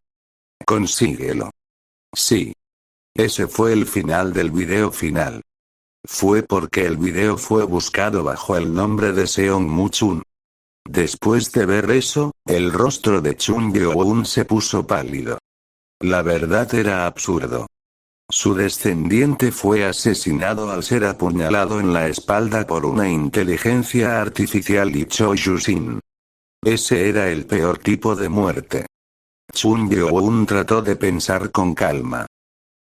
Consíguelo. Sí. Ese fue el final del video final. Fue porque el video fue buscado bajo el nombre de Seong-Moo Chun. Después de ver eso, el rostro de Chun Gyo-un se puso pálido. La verdad era absurdo. Su descendiente fue asesinado al ser apuñalado en la espalda por una inteligencia artificial y Cho Yu-sin. Ese era el peor tipo de muerte. Chun Gyo-un trató de pensar con calma,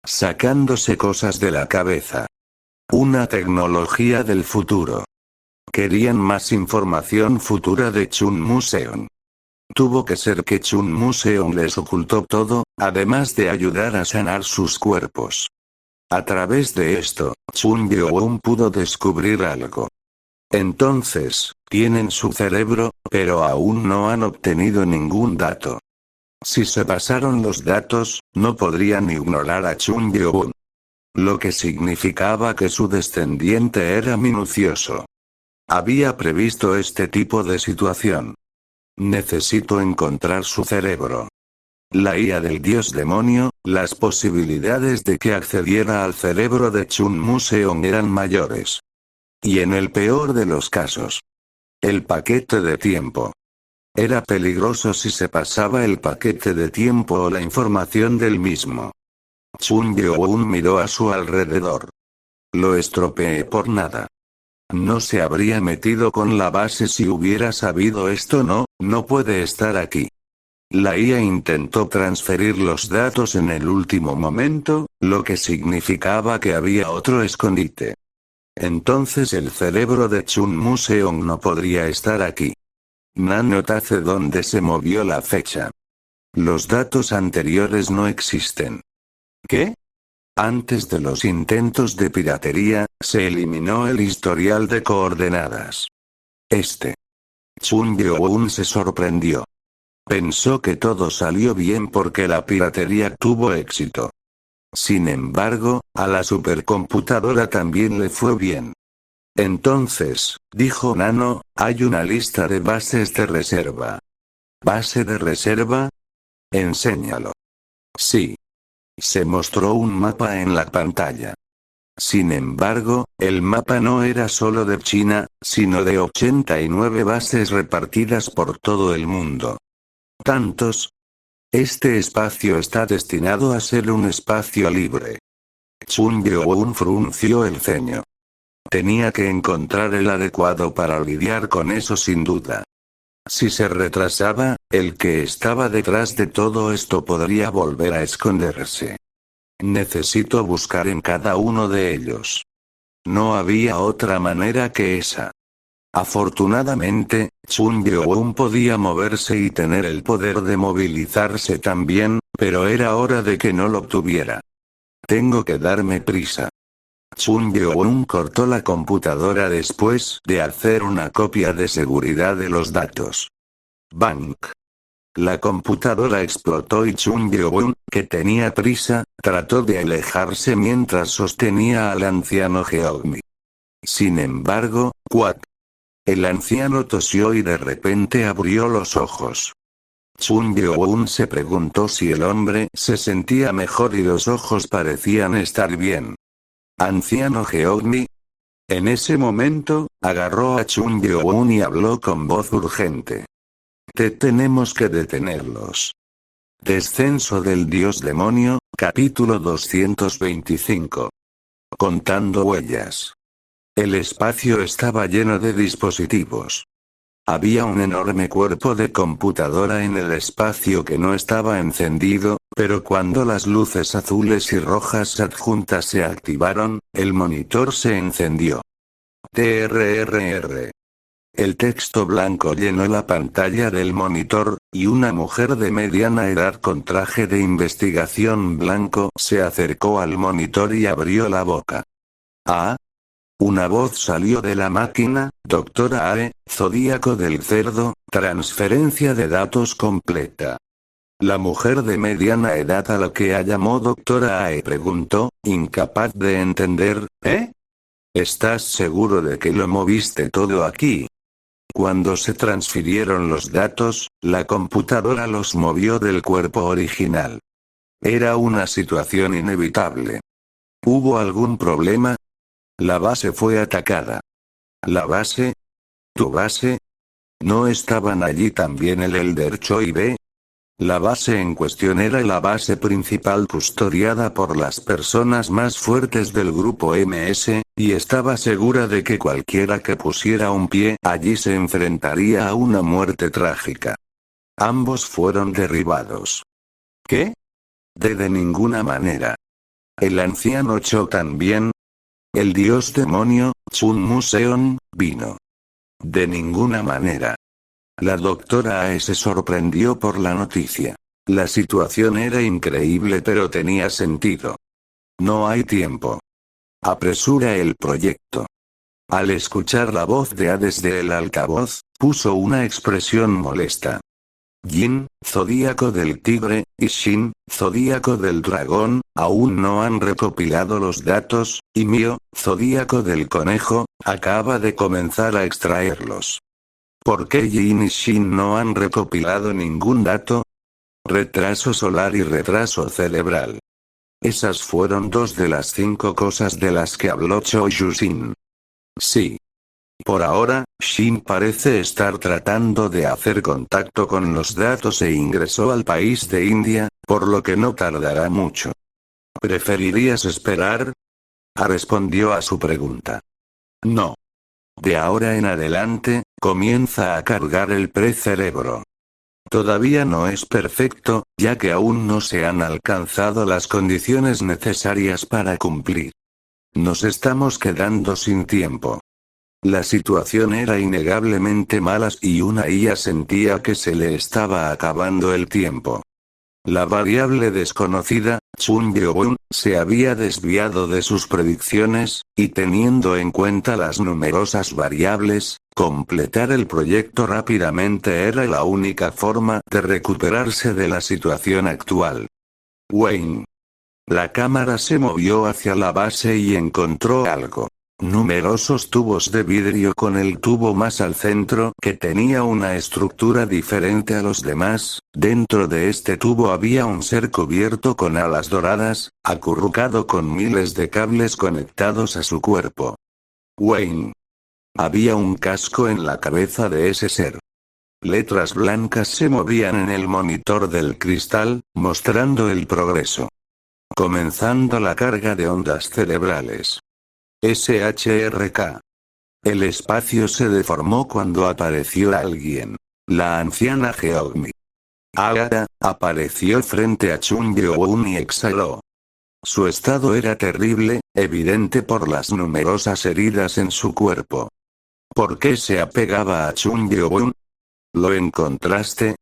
sacándose cosas de la cabeza. Una tecnología del futuro. Querían más información futura de Chun Museon. Tuvo que ser que Chun Museon les ocultó todo, además de ayudar a sanar sus cuerpos. A través de esto, Chun Gyo-un pudo descubrir algo. Entonces, tienen su cerebro, pero aún no han obtenido ningún dato. Si se pasaron los datos, no podrían ignorar a Chun Gyo-un. Lo que significaba que su descendiente era minucioso. Había previsto este tipo de situación. Necesito encontrar su cerebro. La IA del dios demonio, las posibilidades de que accediera al cerebro de Chun Museon eran mayores. Y en el peor de los casos, el paquete de tiempo. Era peligroso si se pasaba el paquete de tiempo o la información del mismo. Chun Gyo-un miró a su alrededor. Lo estropeé por nada. No se habría metido con la base si hubiera sabido esto. No puede estar aquí. La IA intentó transferir los datos en el último momento, lo que significaba que había otro escondite. Entonces el cerebro de Chun Museon no podría estar aquí. Nanotace donde se movió la fecha. Los datos anteriores no existen. ¿Qué? Antes de los intentos de piratería, se eliminó el historial de coordenadas. Chun Gyo-un se sorprendió. Pensó que todo salió bien porque la piratería tuvo éxito. Sin embargo, a la supercomputadora también le fue bien. Entonces, dijo Nano, hay una lista de bases de reserva. ¿Base de reserva? Enséñalo. Sí. Se mostró un mapa en la pantalla. Sin embargo, el mapa no era solo de China, sino de 89 bases repartidas por todo el mundo. ¿Tantos? Este espacio está destinado a ser un espacio libre. Chun Gyo-un frunció el ceño. Tenía que encontrar el adecuado para lidiar con eso sin duda. Si se retrasaba, el que estaba detrás de todo esto podría volver a esconderse. Necesito buscar en cada uno de ellos. No había otra manera que esa. Afortunadamente, Chun Gyo-un podía moverse y tener el poder de movilizarse también, pero era hora de que no lo tuviera. Tengo que darme prisa. Chun Gyo-un cortó la computadora después de hacer una copia de seguridad de los datos. Bank. La computadora explotó y Chun Gyo-un, que tenía prisa, trató de alejarse mientras sostenía al anciano Geogmi. Sin embargo, ¡cuac! El anciano tosió y de repente abrió los ojos. Chun Gyo-un se preguntó si el hombre se sentía mejor y los ojos parecían estar bien. ¿Anciano Geogmi? En ese momento, agarró a Chun Gyo-un y habló con voz urgente. Tenemos que detenerlos. Descenso del dios demonio, capítulo 225. Contando huellas. El espacio estaba lleno de dispositivos. Había un enorme cuerpo de computadora en el espacio que no estaba encendido, pero cuando las luces azules y rojas adjuntas se activaron, el monitor se encendió. TRRR. El texto blanco llenó la pantalla del monitor, y una mujer de mediana edad con traje de investigación blanco se acercó al monitor y abrió la boca. ¿Ah? Una voz salió de la máquina: Doctora Ae, Zodíaco del Cerdo, transferencia de datos completa. La mujer de mediana edad a la que llamó Doctora Ae preguntó, incapaz de entender: ¿eh? ¿Estás seguro de que lo moviste todo aquí? Cuando se transfirieron los datos, la computadora los movió del cuerpo original. Era una situación inevitable. ¿Hubo algún problema? La base fue atacada. ¿La base? ¿Tu base? ¿No estaban allí también el Elder Choi B? La base en cuestión era la base principal custodiada por las personas más fuertes del grupo MS, y estaba segura de que cualquiera que pusiera un pie allí se enfrentaría a una muerte trágica. Ambos fueron derribados. ¿Qué? De ninguna manera. El anciano Cho también. El dios demonio, Chun Museon, vino. De ninguna manera. La doctora Ae se sorprendió por la noticia. La situación era increíble pero tenía sentido. No hay tiempo. Apresura el proyecto. Al escuchar la voz de A desde el altavoz, puso una expresión molesta. Jin, Zodíaco del Tigre, y Shin, Zodíaco del Dragón, aún no han recopilado los datos, y Mio, Zodíaco del Conejo, acaba de comenzar a extraerlos. ¿Por qué Jin y Shin no han recopilado ningún dato? Retraso solar y retraso cerebral. Esas fueron dos de las 5 cosas de las que habló Cho Yu-Shin. Sí. Por ahora, Shin parece estar tratando de hacer contacto con los datos e ingresó al país de India, por lo que no tardará mucho. ¿Preferirías esperar? Respondió a su pregunta. No. De ahora en adelante, comienza a cargar el precerebro. Todavía no es perfecto, ya que aún no se han alcanzado las condiciones necesarias para cumplir. Nos estamos quedando sin tiempo. La situación era innegablemente mala y una IA sentía que se le estaba acabando el tiempo. La variable desconocida, Chun Yeon, se había desviado de sus predicciones, y teniendo en cuenta las numerosas variables, completar el proyecto rápidamente era la única forma de recuperarse de la situación actual. Wayne. La cámara se movió hacia la base y encontró algo. Numerosos tubos de vidrio con el tubo más al centro que tenía una estructura diferente a los demás. Dentro de este tubo había un ser cubierto con alas doradas, acurrucado con miles de cables conectados a su cuerpo. Wayne. Había un casco en la cabeza de ese ser. Letras blancas se movían en el monitor del cristal, mostrando el progreso. Comenzando la carga de ondas cerebrales. SHRK. El espacio se deformó cuando apareció alguien. La anciana Geogmi. Agatha apareció frente a Chun Yeon y exhaló. Su estado era terrible, evidente por las numerosas heridas en su cuerpo. ¿Por qué se apegaba a Chun Yeon? ¿Lo encontraste?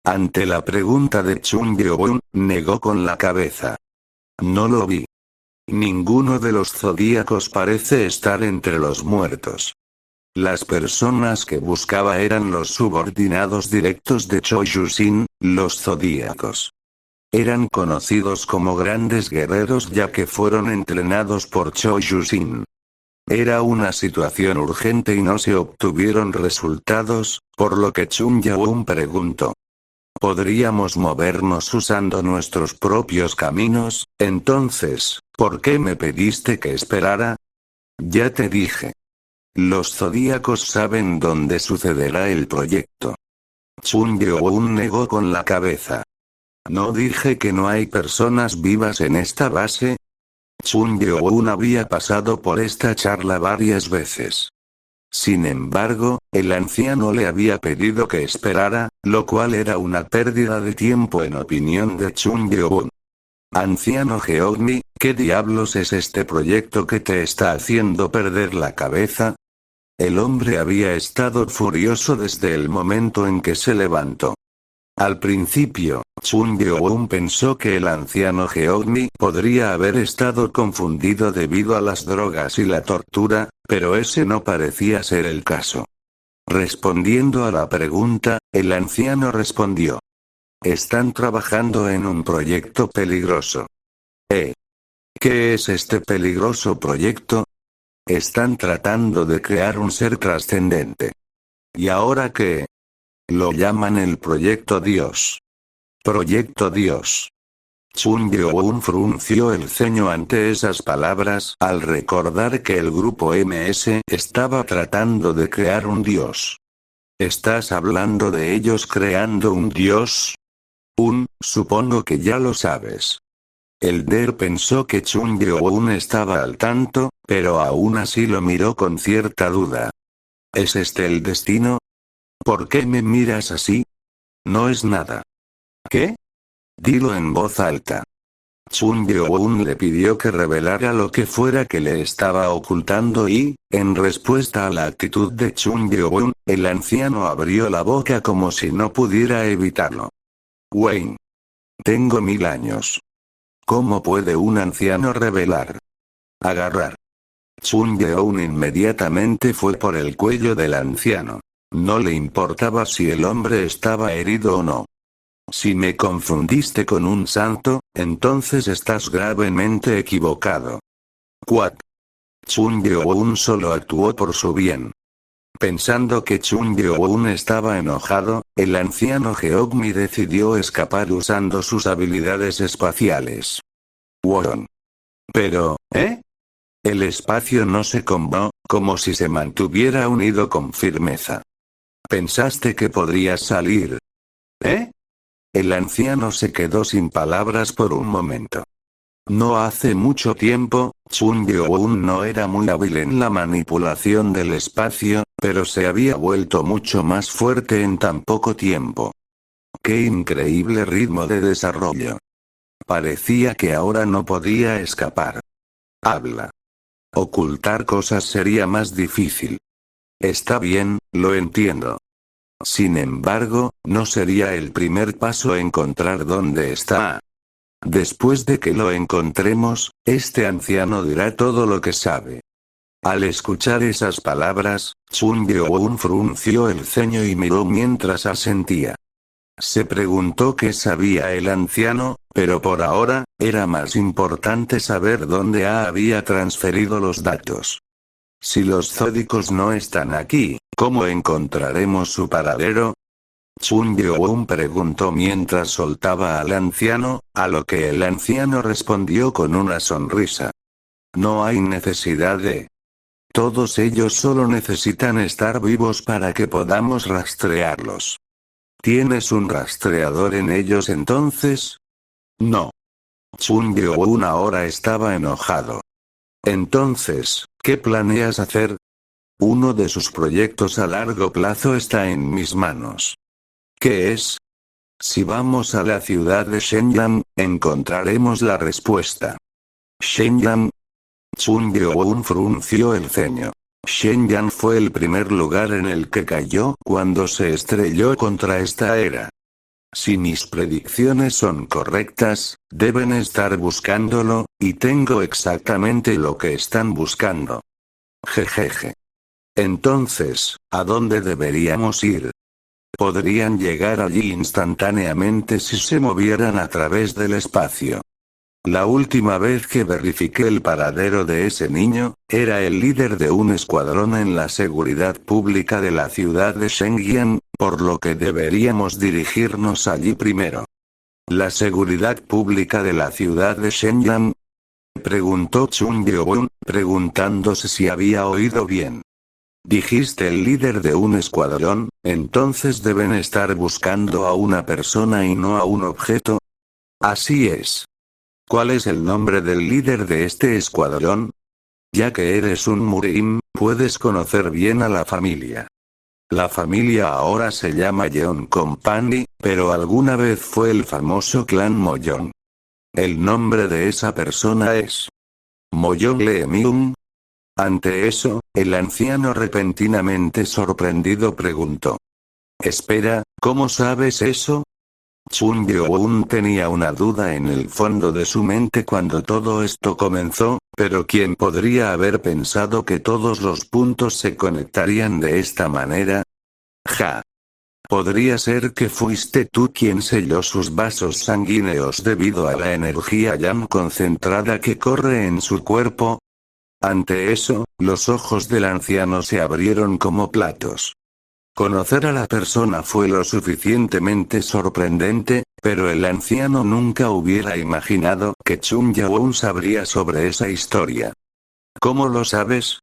Ante la pregunta de Chun Yeon, negó con la cabeza. No lo vi. Ninguno de los zodíacos parece estar entre los muertos. Las personas que buscaba eran los subordinados directos de Cho Yu-Shin, los zodíacos. Eran conocidos como grandes guerreros ya que fueron entrenados por Cho Yu-Shin. Era una situación urgente y no se obtuvieron resultados, por lo que Chun Yeon preguntó. ¿Podríamos movernos usando nuestros propios caminos? Entonces, ¿por qué me pediste que esperara? Ya te dije. Los zodíacos saben dónde sucederá el proyecto. Chun Yeon negó con la cabeza. ¿No dije que no hay personas vivas en esta base? Chun Yeon había pasado por esta charla varias veces. Sin embargo, el anciano le había pedido que esperara, lo cual era una pérdida de tiempo en opinión de Chun Yeon. Anciano Geogmi, ¿qué diablos es este proyecto que te está haciendo perder la cabeza? El hombre había estado furioso desde el momento en que se levantó. Al principio, Chung Yeon pensó que el anciano Geogmi podría haber estado confundido debido a las drogas y la tortura, pero ese no parecía ser el caso. Respondiendo a la pregunta, el anciano respondió: están trabajando en un proyecto peligroso. ¿Qué es este peligroso proyecto? Están tratando de crear un ser trascendente. ¿Y ahora qué? Lo llaman el Proyecto Dios. Proyecto Dios. Chung Yeon frunció el ceño ante esas palabras al recordar que el grupo MS estaba tratando de crear un dios. ¿Estás hablando de ellos creando un dios? Supongo que ya lo sabes. Elder pensó que Chung Yeon estaba al tanto, pero aún así lo miró con cierta duda. ¿Es este el destino? ¿Por qué me miras así? No es nada. ¿Qué? Dilo en voz alta. Chung Yeon le pidió que revelara lo que fuera que le estaba ocultando y, en respuesta a la actitud de Chung Yeon, el anciano abrió la boca como si no pudiera evitarlo. Wayne. Tengo 1000 años. ¿Cómo puede un anciano revelar? Agarrar. Chung Yeon inmediatamente fue por el cuello del anciano. No le importaba si el hombre estaba herido o no. Si me confundiste con un santo, entonces estás gravemente equivocado. What? Chung Yeon solo actuó por su bien. Pensando que Chung Yeon estaba enojado, el anciano Geogmi decidió escapar usando sus habilidades espaciales. Won. Pero, el espacio no se combó, como si se mantuviera unido con firmeza. ¿Pensaste que podrías salir? El anciano se quedó sin palabras por un momento. No hace mucho tiempo, Chung Yeon no era muy hábil en la manipulación del espacio, pero se había vuelto mucho más fuerte en tan poco tiempo. ¡Qué increíble ritmo de desarrollo! Parecía que ahora no podía escapar. Habla. Ocultar cosas sería más difícil. Está bien, lo entiendo. Sin embargo, no sería el primer paso encontrar dónde está. Después de que lo encontremos, este anciano dirá todo lo que sabe. Al escuchar esas palabras, Chung Yeon frunció el ceño y miró mientras asentía. Se preguntó qué sabía el anciano, pero por ahora, era más importante saber dónde había transferido los datos. Si los zódicos no están aquí, ¿cómo encontraremos su paradero? Chung Yeon preguntó mientras soltaba al anciano, a lo que el anciano respondió con una sonrisa. No hay necesidad de... Todos ellos solo necesitan estar vivos para que podamos rastrearlos. ¿Tienes un rastreador en ellos entonces? No. Chung Yeon ahora estaba enojado. Entonces, ¿qué planeas hacer? Uno de sus proyectos a largo plazo está en mis manos. ¿Qué es? Si vamos a la ciudad de Shenyang, encontraremos la respuesta. ¿Shenyang? Chung Yeon frunció el ceño. Shenyang fue el primer lugar en el que cayó cuando se estrelló contra esta era. Si mis predicciones son correctas, deben estar buscándolo, y tengo exactamente lo que están buscando. Jejeje. Entonces, ¿a dónde deberíamos ir? Podrían llegar allí instantáneamente si se movieran a través del espacio. La última vez que verifiqué el paradero de ese niño, era el líder de un escuadrón en la seguridad pública de la ciudad de Shenyang, por lo que deberíamos dirigirnos allí primero. ¿La seguridad pública de la ciudad de Shenyang? Preguntó Chung Yeon, preguntándose si había oído bien. Dijiste el líder de un escuadrón, entonces deben estar buscando a una persona y no a un objeto. Así es. ¿Cuál es el nombre del líder de este escuadrón? Ya que eres un Murim, puedes conocer bien a la familia. La familia ahora se llama Yeon Company, pero alguna vez fue el famoso clan Moyong. El nombre de esa persona es Moyong Lee-myung. Ante eso, el anciano repentinamente sorprendido preguntó. Espera, ¿cómo sabes eso? Chun Yeon tenía una duda en el fondo de su mente cuando todo esto comenzó, pero ¿quién podría haber pensado que todos los puntos se conectarían de esta manera? Ja. ¿Podría ser que fuiste tú quien selló sus vasos sanguíneos debido a la energía yang concentrada que corre en su cuerpo? Ante eso, los ojos del anciano se abrieron como platos. Conocer a la persona fue lo suficientemente sorprendente, pero el anciano nunca hubiera imaginado que Chun Yaon sabría sobre esa historia. ¿Cómo lo sabes?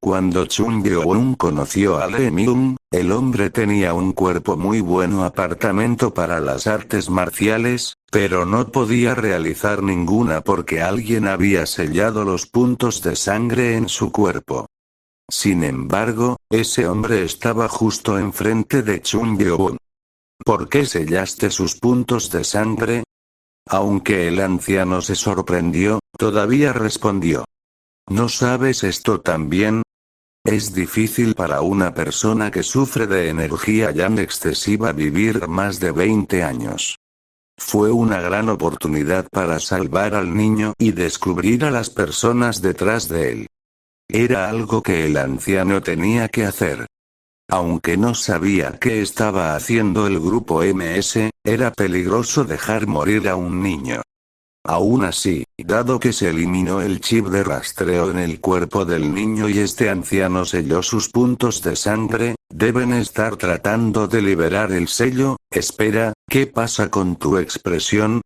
Cuando Chun Yeon conoció a Lee Myung, el hombre tenía un cuerpo muy bueno apartamento para las artes marciales, pero no podía realizar ninguna porque alguien había sellado los puntos de sangre en su cuerpo. Sin embargo, ese hombre estaba justo enfrente de Chun Yeon. ¿Por qué sellaste sus puntos de sangre? Aunque el anciano se sorprendió, todavía respondió. ¿No sabes esto también? Es difícil para una persona que sufre de energía yang excesiva vivir más de 20 años. Fue una gran oportunidad para salvar al niño y descubrir a las personas detrás de él. Era algo que el anciano tenía que hacer. Aunque no sabía qué estaba haciendo el grupo MS, era peligroso dejar morir a un niño. Aún así, dado que se eliminó el chip de rastreo en el cuerpo del niño y este anciano selló sus puntos de sangre, deben estar tratando de liberar el sello. Espera, ¿qué pasa con tu expresión?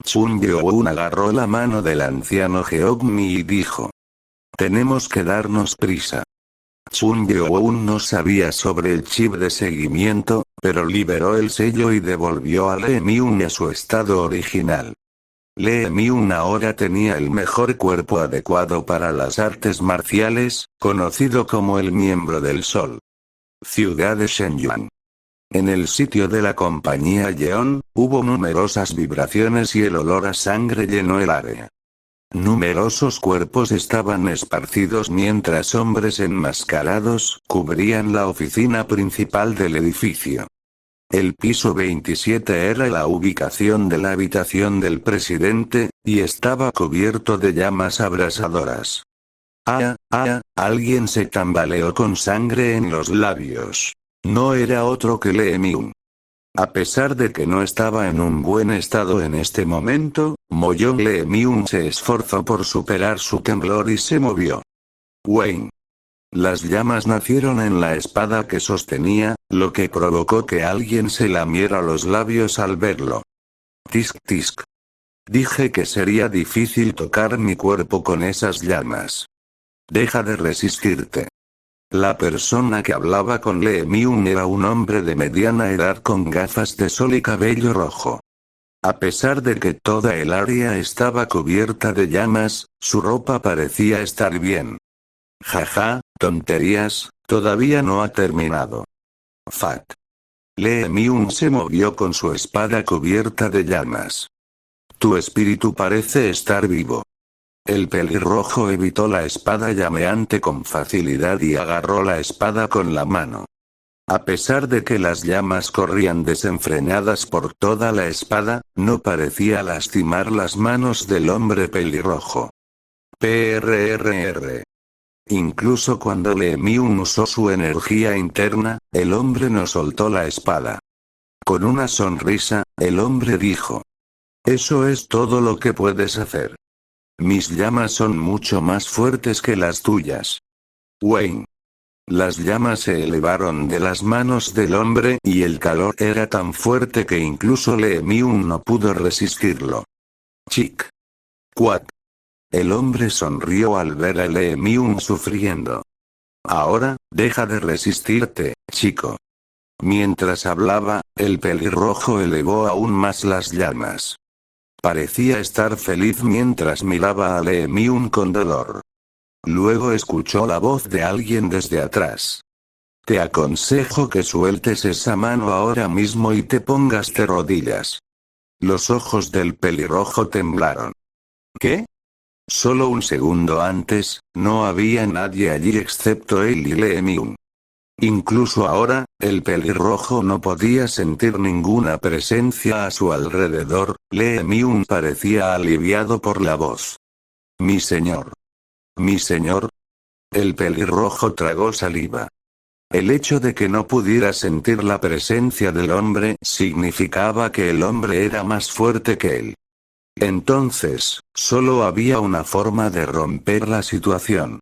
Chun Yeon agarró la mano del anciano Geogmi y dijo. Tenemos que darnos prisa. Chun Yeon no sabía sobre el chip de seguimiento, pero liberó el sello y devolvió a Lee Myung a su estado original. Lee Myung ahora tenía el mejor cuerpo adecuado para las artes marciales, conocido como el miembro del sol. Ciudad de Shenyang. En el sitio de la compañía Yeon, hubo numerosas vibraciones y el olor a sangre llenó el área. Numerosos cuerpos estaban esparcidos mientras hombres enmascarados cubrían la oficina principal del edificio. El piso 27 era la ubicación de la habitación del presidente, y estaba cubierto de llamas abrasadoras. Alguien se tambaleó con sangre en los labios. No era otro que Lee Myung. A pesar de que no estaba en un buen estado en este momento, Lee Myung se esforzó por superar su temblor y se movió. Wayne. Las llamas nacieron en la espada que sostenía, lo que provocó que alguien se lamiera los labios al verlo. Tisk tisk. Dije que sería difícil tocar mi cuerpo con esas llamas. Deja de resistirte. La persona que hablaba con Lee Myung era un hombre de mediana edad con gafas de sol y cabello rojo. A pesar de que toda el área estaba cubierta de llamas, su ropa parecía estar bien. Jaja, tonterías, todavía no ha terminado. Fat. Lee Myung se movió con su espada cubierta de llamas. Tu espíritu parece estar vivo. El pelirrojo evitó la espada llameante con facilidad y agarró la espada con la mano. A pesar de que las llamas corrían desenfrenadas por toda la espada, no parecía lastimar las manos del hombre pelirrojo. PRRR. Incluso cuando Lee Myung usó su energía interna, el hombre no soltó la espada. Con una sonrisa, el hombre dijo. Eso es todo lo que puedes hacer. Mis llamas son mucho más fuertes que las tuyas. Wayne. Las llamas se elevaron de las manos del hombre y el calor era tan fuerte que incluso Lee Myung no pudo resistirlo. Chic. Quat. El hombre sonrió al ver a Lee Myung sufriendo. Ahora, deja de resistirte, chico. Mientras hablaba, el pelirrojo elevó aún más las llamas. Parecía estar feliz mientras miraba a Lee Myung con dolor. Luego escuchó la voz de alguien desde atrás. Te aconsejo que sueltes esa mano ahora mismo y te pongas de rodillas. Los ojos del pelirrojo temblaron. ¿Qué? Solo un segundo antes, no había nadie allí excepto él y Lee Myung. Incluso ahora, El pelirrojo no podía sentir ninguna presencia a su alrededor. Lee Myung parecía aliviado por la voz. Mi señor. Mi señor. El pelirrojo tragó saliva. El hecho de que no pudiera sentir la presencia del hombre significaba que el hombre era más fuerte que él. Entonces, solo había una forma de romper la situación.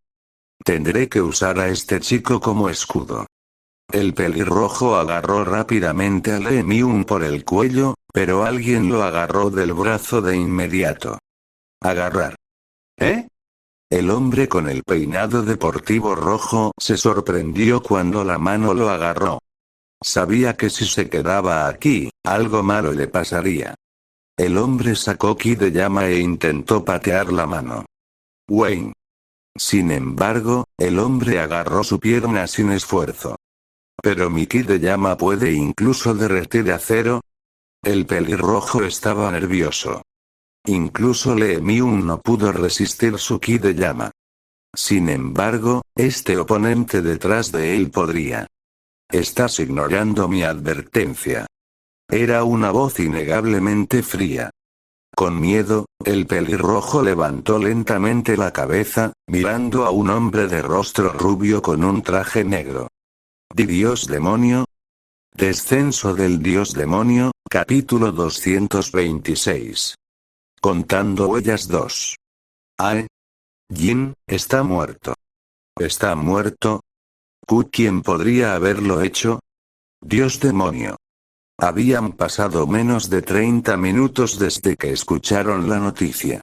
Tendré que usar a este chico como escudo. El pelirrojo agarró rápidamente a Lee Myung por el cuello, pero alguien lo agarró del brazo de inmediato. Agarrar. ¿Eh? El hombre con el peinado deportivo rojo se sorprendió cuando la mano lo agarró. Sabía que si se quedaba aquí, algo malo le pasaría. El hombre sacó ki de llama e intentó patear la mano. Wayne. Sin embargo, el hombre agarró su pierna sin esfuerzo. ¿Pero mi ki de llama puede incluso derretir acero? El pelirrojo estaba nervioso. Incluso Lee Myung no pudo resistir su ki de llama. Sin embargo, este oponente detrás de él podría. Estás ignorando mi advertencia. Era una voz innegablemente fría. Con miedo, el pelirrojo levantó lentamente la cabeza, mirando a un hombre de rostro rubio con un traje negro. ¿Dios demonio? Descenso del Dios demonio, capítulo 226. Contando huellas 2. Ae. Jin, está muerto. ¿Está muerto? ¿Quién podría haberlo hecho? Dios demonio. Habían pasado menos de 30 minutos desde que escucharon la noticia.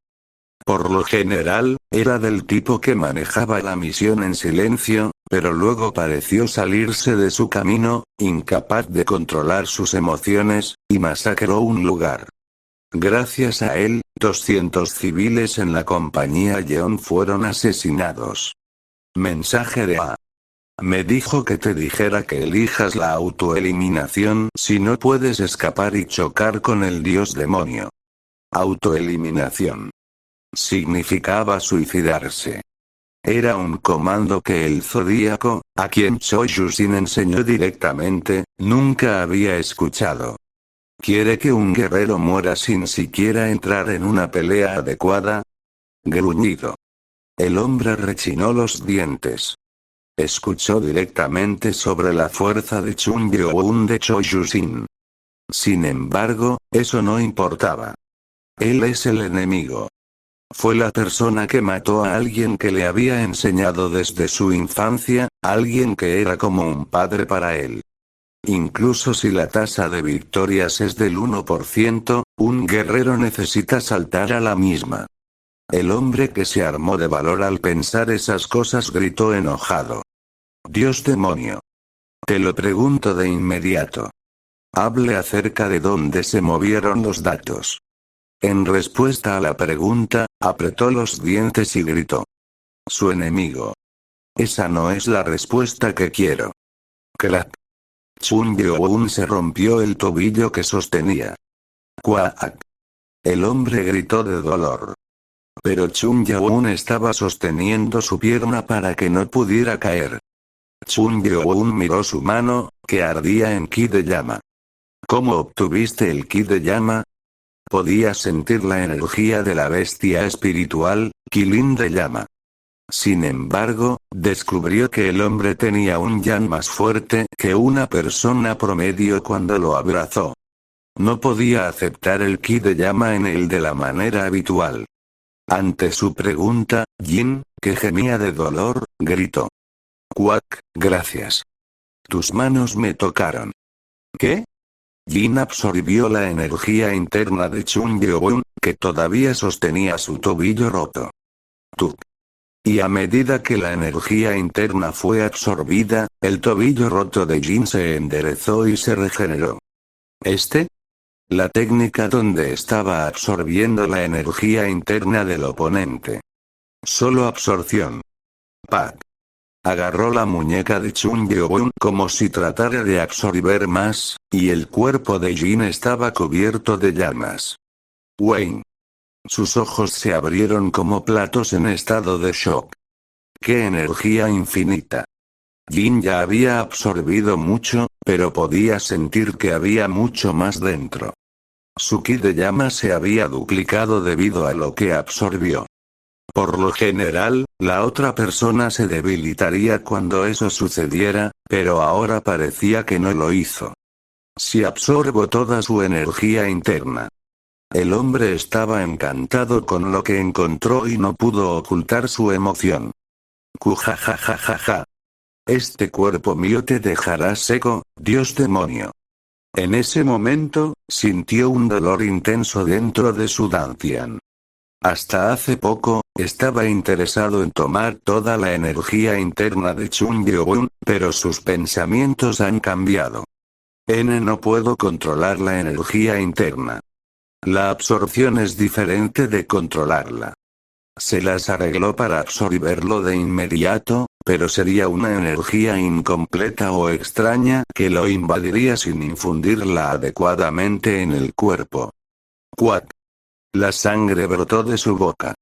Por lo general, era del tipo que manejaba la misión en silencio, pero luego pareció salirse de su camino, incapaz de controlar sus emociones, y masacró un lugar. Gracias a él, 200 civiles en la compañía Yeon fueron asesinados. Mensaje de A. Me dijo que te dijera que elijas la autoeliminación si no puedes escapar y chocar con el dios demonio. Autoeliminación. Significaba suicidarse. Era un comando que el Zodíaco, a quien Choi Yusin enseñó directamente, nunca había escuchado. ¿Quiere que un guerrero muera sin siquiera entrar en una pelea adecuada? Gruñido. El hombre rechinó los dientes. Escuchó directamente sobre la fuerza de Chun Gyo-un de Choi Yusin. Sin embargo, eso no importaba. Él es el enemigo. Fue la persona que mató a alguien que le había enseñado desde su infancia, alguien que era como un padre para él. Incluso si la tasa de victorias es del 1%, un guerrero necesita saltar a la misma. El hombre que se armó de valor al pensar esas cosas gritó enojado. Dios demonio. Te lo pregunto de inmediato. Hable acerca de dónde se movieron los datos. En respuesta a la pregunta, apretó los dientes y gritó. Su enemigo. Esa no es la respuesta que quiero. Crack. Chun Gyo-un se rompió el tobillo que sostenía. ¡Cuac! El hombre gritó de dolor. Pero Chun Gyo-un estaba sosteniendo su pierna para que no pudiera caer. Chun Gyo-un miró su mano, que ardía en ki de llama. ¿Cómo obtuviste el ki de llama? Podía sentir la energía de la bestia espiritual, Qilin de llama. Sin embargo, descubrió que el hombre tenía un yan más fuerte que una persona promedio cuando lo abrazó. No podía aceptar el ki de llama en él de la manera habitual. Ante su pregunta, Jin, que gemía de dolor, gritó. Cuac, gracias. Tus manos me tocaron. ¿Qué? Jin absorbió la energía interna de Chun Gyo-un, que todavía sostenía su tobillo roto. Tuk. Y a medida que la energía interna fue absorbida, el tobillo roto de Jin se enderezó y se regeneró. La técnica donde estaba absorbiendo la energía interna del oponente. Solo absorción. Pac. Agarró la muñeca de Chun Gyo-un como si tratara de absorber más, y el cuerpo de Jin estaba cubierto de llamas. Wayne. Sus ojos se abrieron como platos en estado de shock. ¡Qué energía infinita! Jin ya había absorbido mucho, pero podía sentir que había mucho más dentro. Su ki de llama se había duplicado debido a lo que absorbió. Por lo general, la otra persona se debilitaría cuando eso sucediera, pero ahora parecía que no lo hizo. Si absorbo toda su energía interna. El hombre estaba encantado con lo que encontró y no pudo ocultar su emoción. Cujajajajaja. Este cuerpo mío te dejará seco, Dios demonio. En ese momento, sintió un dolor intenso dentro de su dantian. Hasta hace poco, estaba interesado en tomar toda la energía interna de Chung Yeon, pero sus pensamientos han cambiado. No puedo controlar la energía interna. La absorción es diferente de controlarla. Se las arregló para absorberlo de inmediato, pero sería una energía incompleta o extraña que lo invadiría sin infundirla adecuadamente en el cuerpo. Cuac. La sangre brotó de su boca.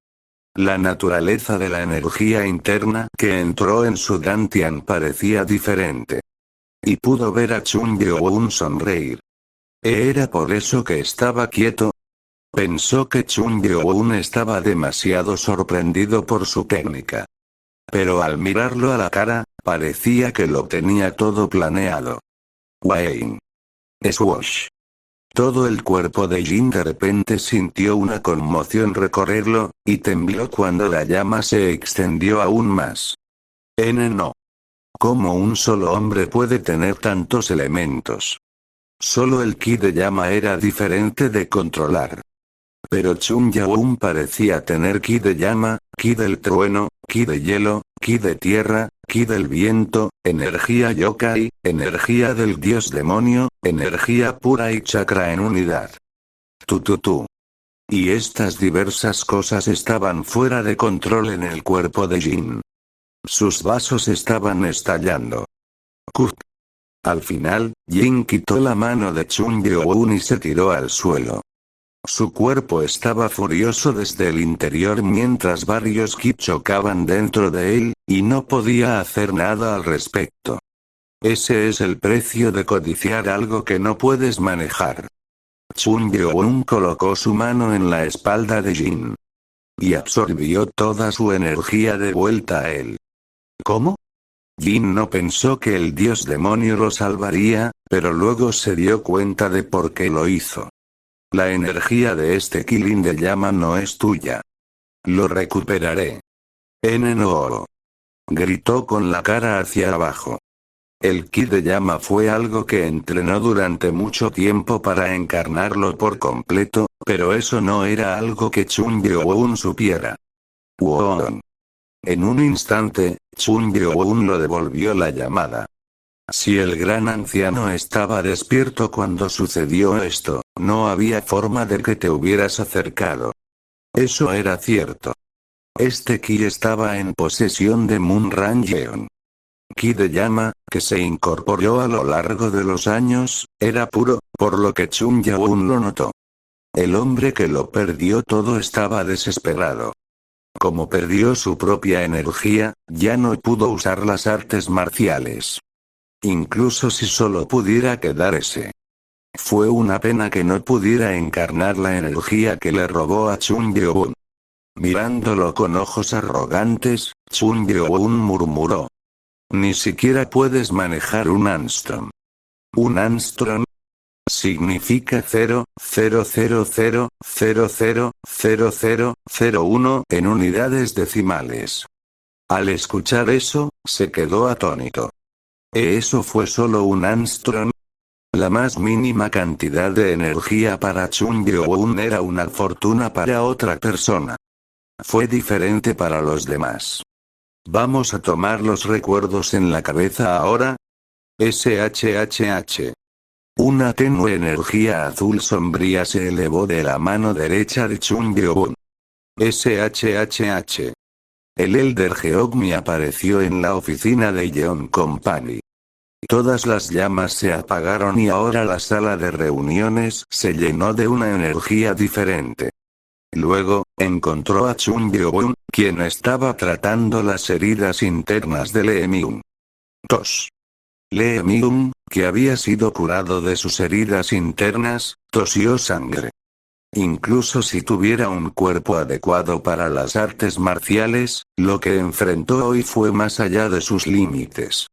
La naturaleza de la energía interna que entró en su dantian parecía diferente. Y pudo ver a Chung Yeon sonreír. ¿Era por eso que estaba quieto? Pensó que Chung Yeon estaba demasiado sorprendido por su técnica. Pero al mirarlo a la cara, parecía que lo tenía todo planeado. Wayne. Swoosh. Todo el cuerpo de Jin de repente sintió una conmoción recorrerlo, y tembló cuando la llama se extendió aún más. No. ¿Cómo un solo hombre puede tener tantos elementos? Solo el ki de llama era diferente de controlar. Pero Chung Yeon parecía tener ki de llama, ki del trueno, ki de hielo, ki de tierra, ki del viento, energía yokai, energía del dios demonio, energía pura y chakra en unidad. Tu. Y estas diversas cosas estaban fuera de control en el cuerpo de Jin. Sus vasos estaban estallando. Kut. Al final, Jin quitó la mano de Chung Yeon y se tiró al suelo. Su cuerpo estaba furioso desde el interior mientras varios ki chocaban dentro de él, y no podía hacer nada al respecto. Ese es el precio de codiciar algo que no puedes manejar. Chung Yeon colocó su mano en la espalda de Jin. Y absorbió toda su energía de vuelta a él. ¿Cómo? Jin no pensó que el dios demonio lo salvaría, pero luego se dio cuenta de por qué lo hizo. La energía de este Kilin de llama no es tuya. Lo recuperaré. No. Gritó con la cara hacia abajo. El ki de llama fue algo que entrenó durante mucho tiempo para encarnarlo por completo, pero eso no era algo que Chung Yeon supiera. Won. En un instante, Chung Yeon lo devolvió la llamada. Si el gran anciano estaba despierto cuando sucedió esto, no había forma de que te hubieras acercado. Eso era cierto. Este ki estaba en posesión de Moon Ranjeon. Ki de llama, que se incorporó a lo largo de los años, era puro, por lo que Chung Yeon lo notó. El hombre que lo perdió todo estaba desesperado. Como perdió su propia energía, ya no pudo usar las artes marciales. Incluso si solo pudiera quedar ese. Fue una pena que no pudiera encarnar la energía que le robó a Chung Yeon. Mirándolo con ojos arrogantes, Chung Yeon murmuró. Ni siquiera puedes manejar un Angstrom. ¿Un Angstrom? Significa 0,000000001 en unidades decimales. Al escuchar eso, se quedó atónito. ¿Eso fue solo un Angstrom? La más mínima cantidad de energía para Chung Yeon era una fortuna para otra persona. Fue diferente para los demás. Vamos a tomar los recuerdos en la cabeza ahora. SHHH. Una tenue energía azul sombría se elevó de la mano derecha de Chung Yeon. SHHH. El Elder Geogmi apareció en la oficina de Yeon Company. Todas las llamas se apagaron y ahora la sala de reuniones se llenó de una energía diferente. Luego, encontró a Chung Yeon, quien estaba tratando las heridas internas de Lee Myung. Tos. Lee Myung, que había sido curado de sus heridas internas, tosió sangre. Incluso si tuviera un cuerpo adecuado para las artes marciales, lo que enfrentó hoy fue más allá de sus límites.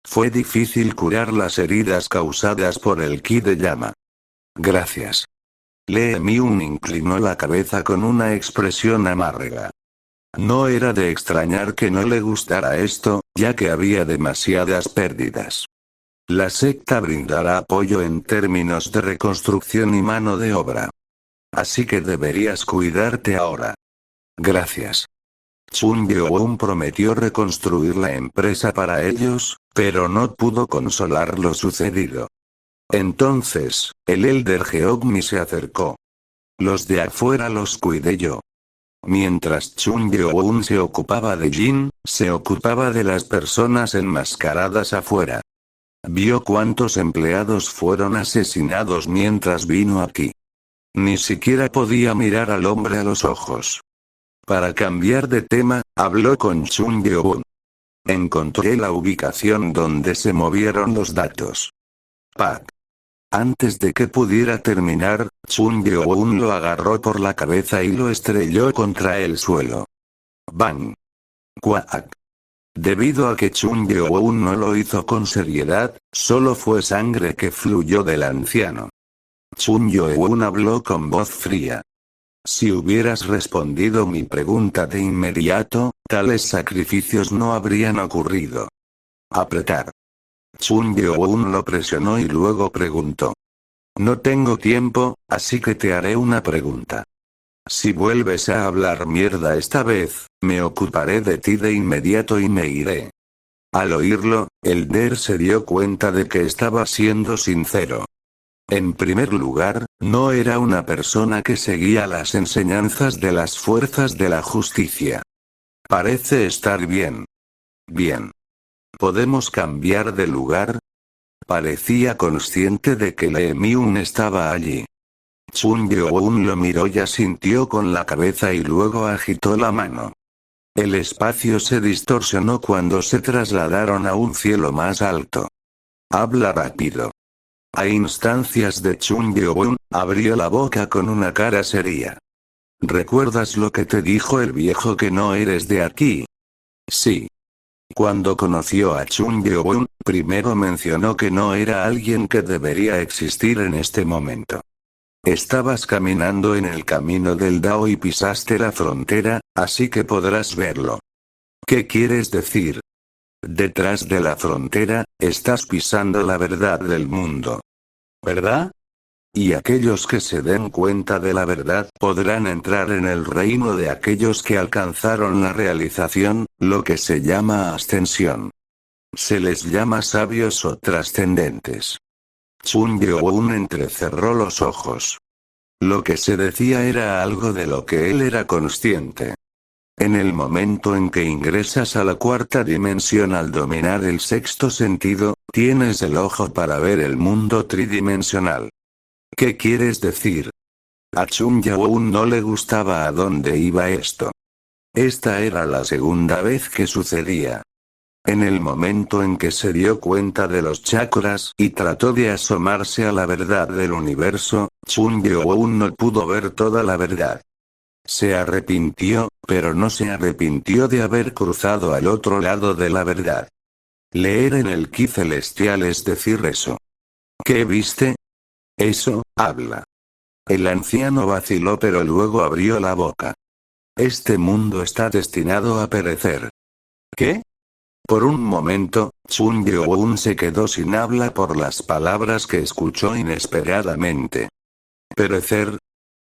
Fue difícil curar las heridas causadas por el ki de llama. Gracias. Lee Myung inclinó la cabeza con una expresión amarga. No era de extrañar que no le gustara esto, ya que había demasiadas pérdidas. La secta brindará apoyo en términos de reconstrucción y mano de obra. Así que deberías cuidarte ahora. Gracias. Chun Yeon prometió reconstruir la empresa para ellos, pero no pudo consolar lo sucedido. Entonces, el Elder Geogmi se acercó. Los de afuera los cuidé yo. Mientras Chun Yeon se ocupaba de Jin, se ocupaba de las personas enmascaradas afuera. Vio cuántos empleados fueron asesinados mientras vino aquí. Ni siquiera podía mirar al hombre a los ojos. Para cambiar de tema, habló con Chun Yeon. Encontré la ubicación donde se movieron los datos. Pac. Antes de que pudiera terminar, Chun Yeon lo agarró por la cabeza y lo estrelló contra el suelo. Bang. Quack. Debido a que Chun Yeon no lo hizo con seriedad, solo fue sangre que fluyó del anciano. Chun Yeon habló con voz fría. Si hubieras respondido mi pregunta de inmediato, tales sacrificios no habrían ocurrido. Apretar. Chun Yeon lo presionó y luego preguntó. No tengo tiempo, así que te haré una pregunta. Si vuelves a hablar mierda esta vez, me ocuparé de ti de inmediato y me iré. Al oírlo, Elder se dio cuenta de que estaba siendo sincero. En primer lugar, no era una persona que seguía las enseñanzas de las fuerzas de la justicia. Parece estar bien. Bien. ¿Podemos cambiar de lugar? Parecía consciente de que Lee Myung estaba allí. Chun Yeon lo miró y asintió con la cabeza y luego agitó la mano. El espacio se distorsionó cuando se trasladaron a un cielo más alto. Habla rápido. A instancias de Chun Yeon, abrió la boca con una cara seria. ¿Recuerdas lo que te dijo el viejo que no eres de aquí? Sí. Cuando conoció a Chun Yeon, primero mencionó que no era alguien que debería existir en este momento. Estabas caminando en el camino del Dao y pisaste la frontera, así que podrás verlo. ¿Qué quieres decir? Detrás de la frontera, estás pisando la verdad del mundo. ¿Verdad? Y aquellos que se den cuenta de la verdad podrán entrar en el reino de aquellos que alcanzaron la realización, lo que se llama ascensión. Se les llama sabios o trascendentes. Chun Yeon entrecerró los ojos. Lo que se decía era algo de lo que él era consciente. En el momento en que ingresas a la cuarta dimensión al dominar el sexto sentido, tienes el ojo para ver el mundo tridimensional. ¿Qué quieres decir? A Chun Yeon no le gustaba a dónde iba esto. Esta era la segunda vez que sucedía. En el momento en que se dio cuenta de los chakras y trató de asomarse a la verdad del universo, Chun Yeon no pudo ver toda la verdad. Se arrepintió, pero no se arrepintió de haber cruzado al otro lado de la verdad. Leer en el ki celestial es decir eso. ¿Qué viste? Eso, habla. El anciano vaciló pero luego abrió la boca. Este mundo está destinado a perecer. ¿Qué? Por un momento, Chun Yeon se quedó sin habla por las palabras que escuchó inesperadamente. ¿Perecer?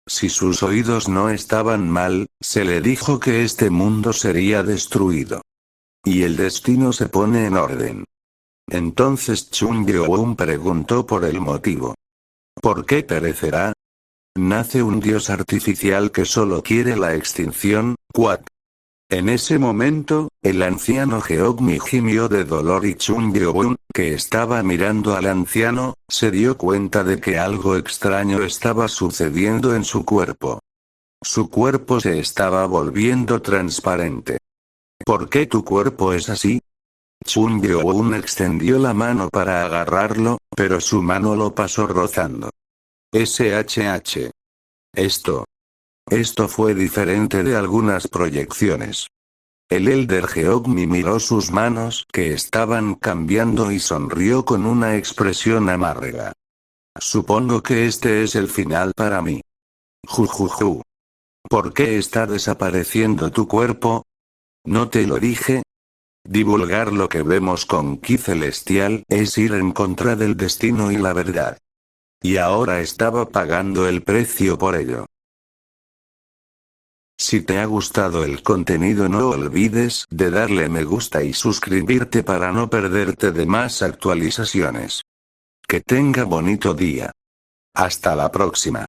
Si sus oídos no estaban mal, se le dijo que este mundo sería destruido. Y el destino se pone en orden. Entonces Chun Yeon preguntó por el motivo. ¿Por qué perecerá? Nace un dios artificial que solo quiere la extinción, Quack. En ese momento, el anciano Geogmi gimió de dolor y Chun Yeon, que estaba mirando al anciano, se dio cuenta de que algo extraño estaba sucediendo en su cuerpo. Su cuerpo se estaba volviendo transparente. ¿Por qué tu cuerpo es así? Chun Yeon extendió la mano para agarrarlo, pero su mano lo pasó rozando. SHH. Esto fue diferente de algunas proyecciones. El Elder Geogmi miró sus manos que estaban cambiando y sonrió con una expresión amarga. Supongo que este es el final para mí. Jujuju. ¿Por qué está desapareciendo tu cuerpo? ¿No te lo dije? Divulgar lo que vemos con Ki Celestial es ir en contra del destino y la verdad. Y ahora estaba pagando el precio por ello. Si te ha gustado el contenido no olvides de darle me gusta y suscribirte para no perderte de más actualizaciones. Que tenga bonito día. Hasta la próxima.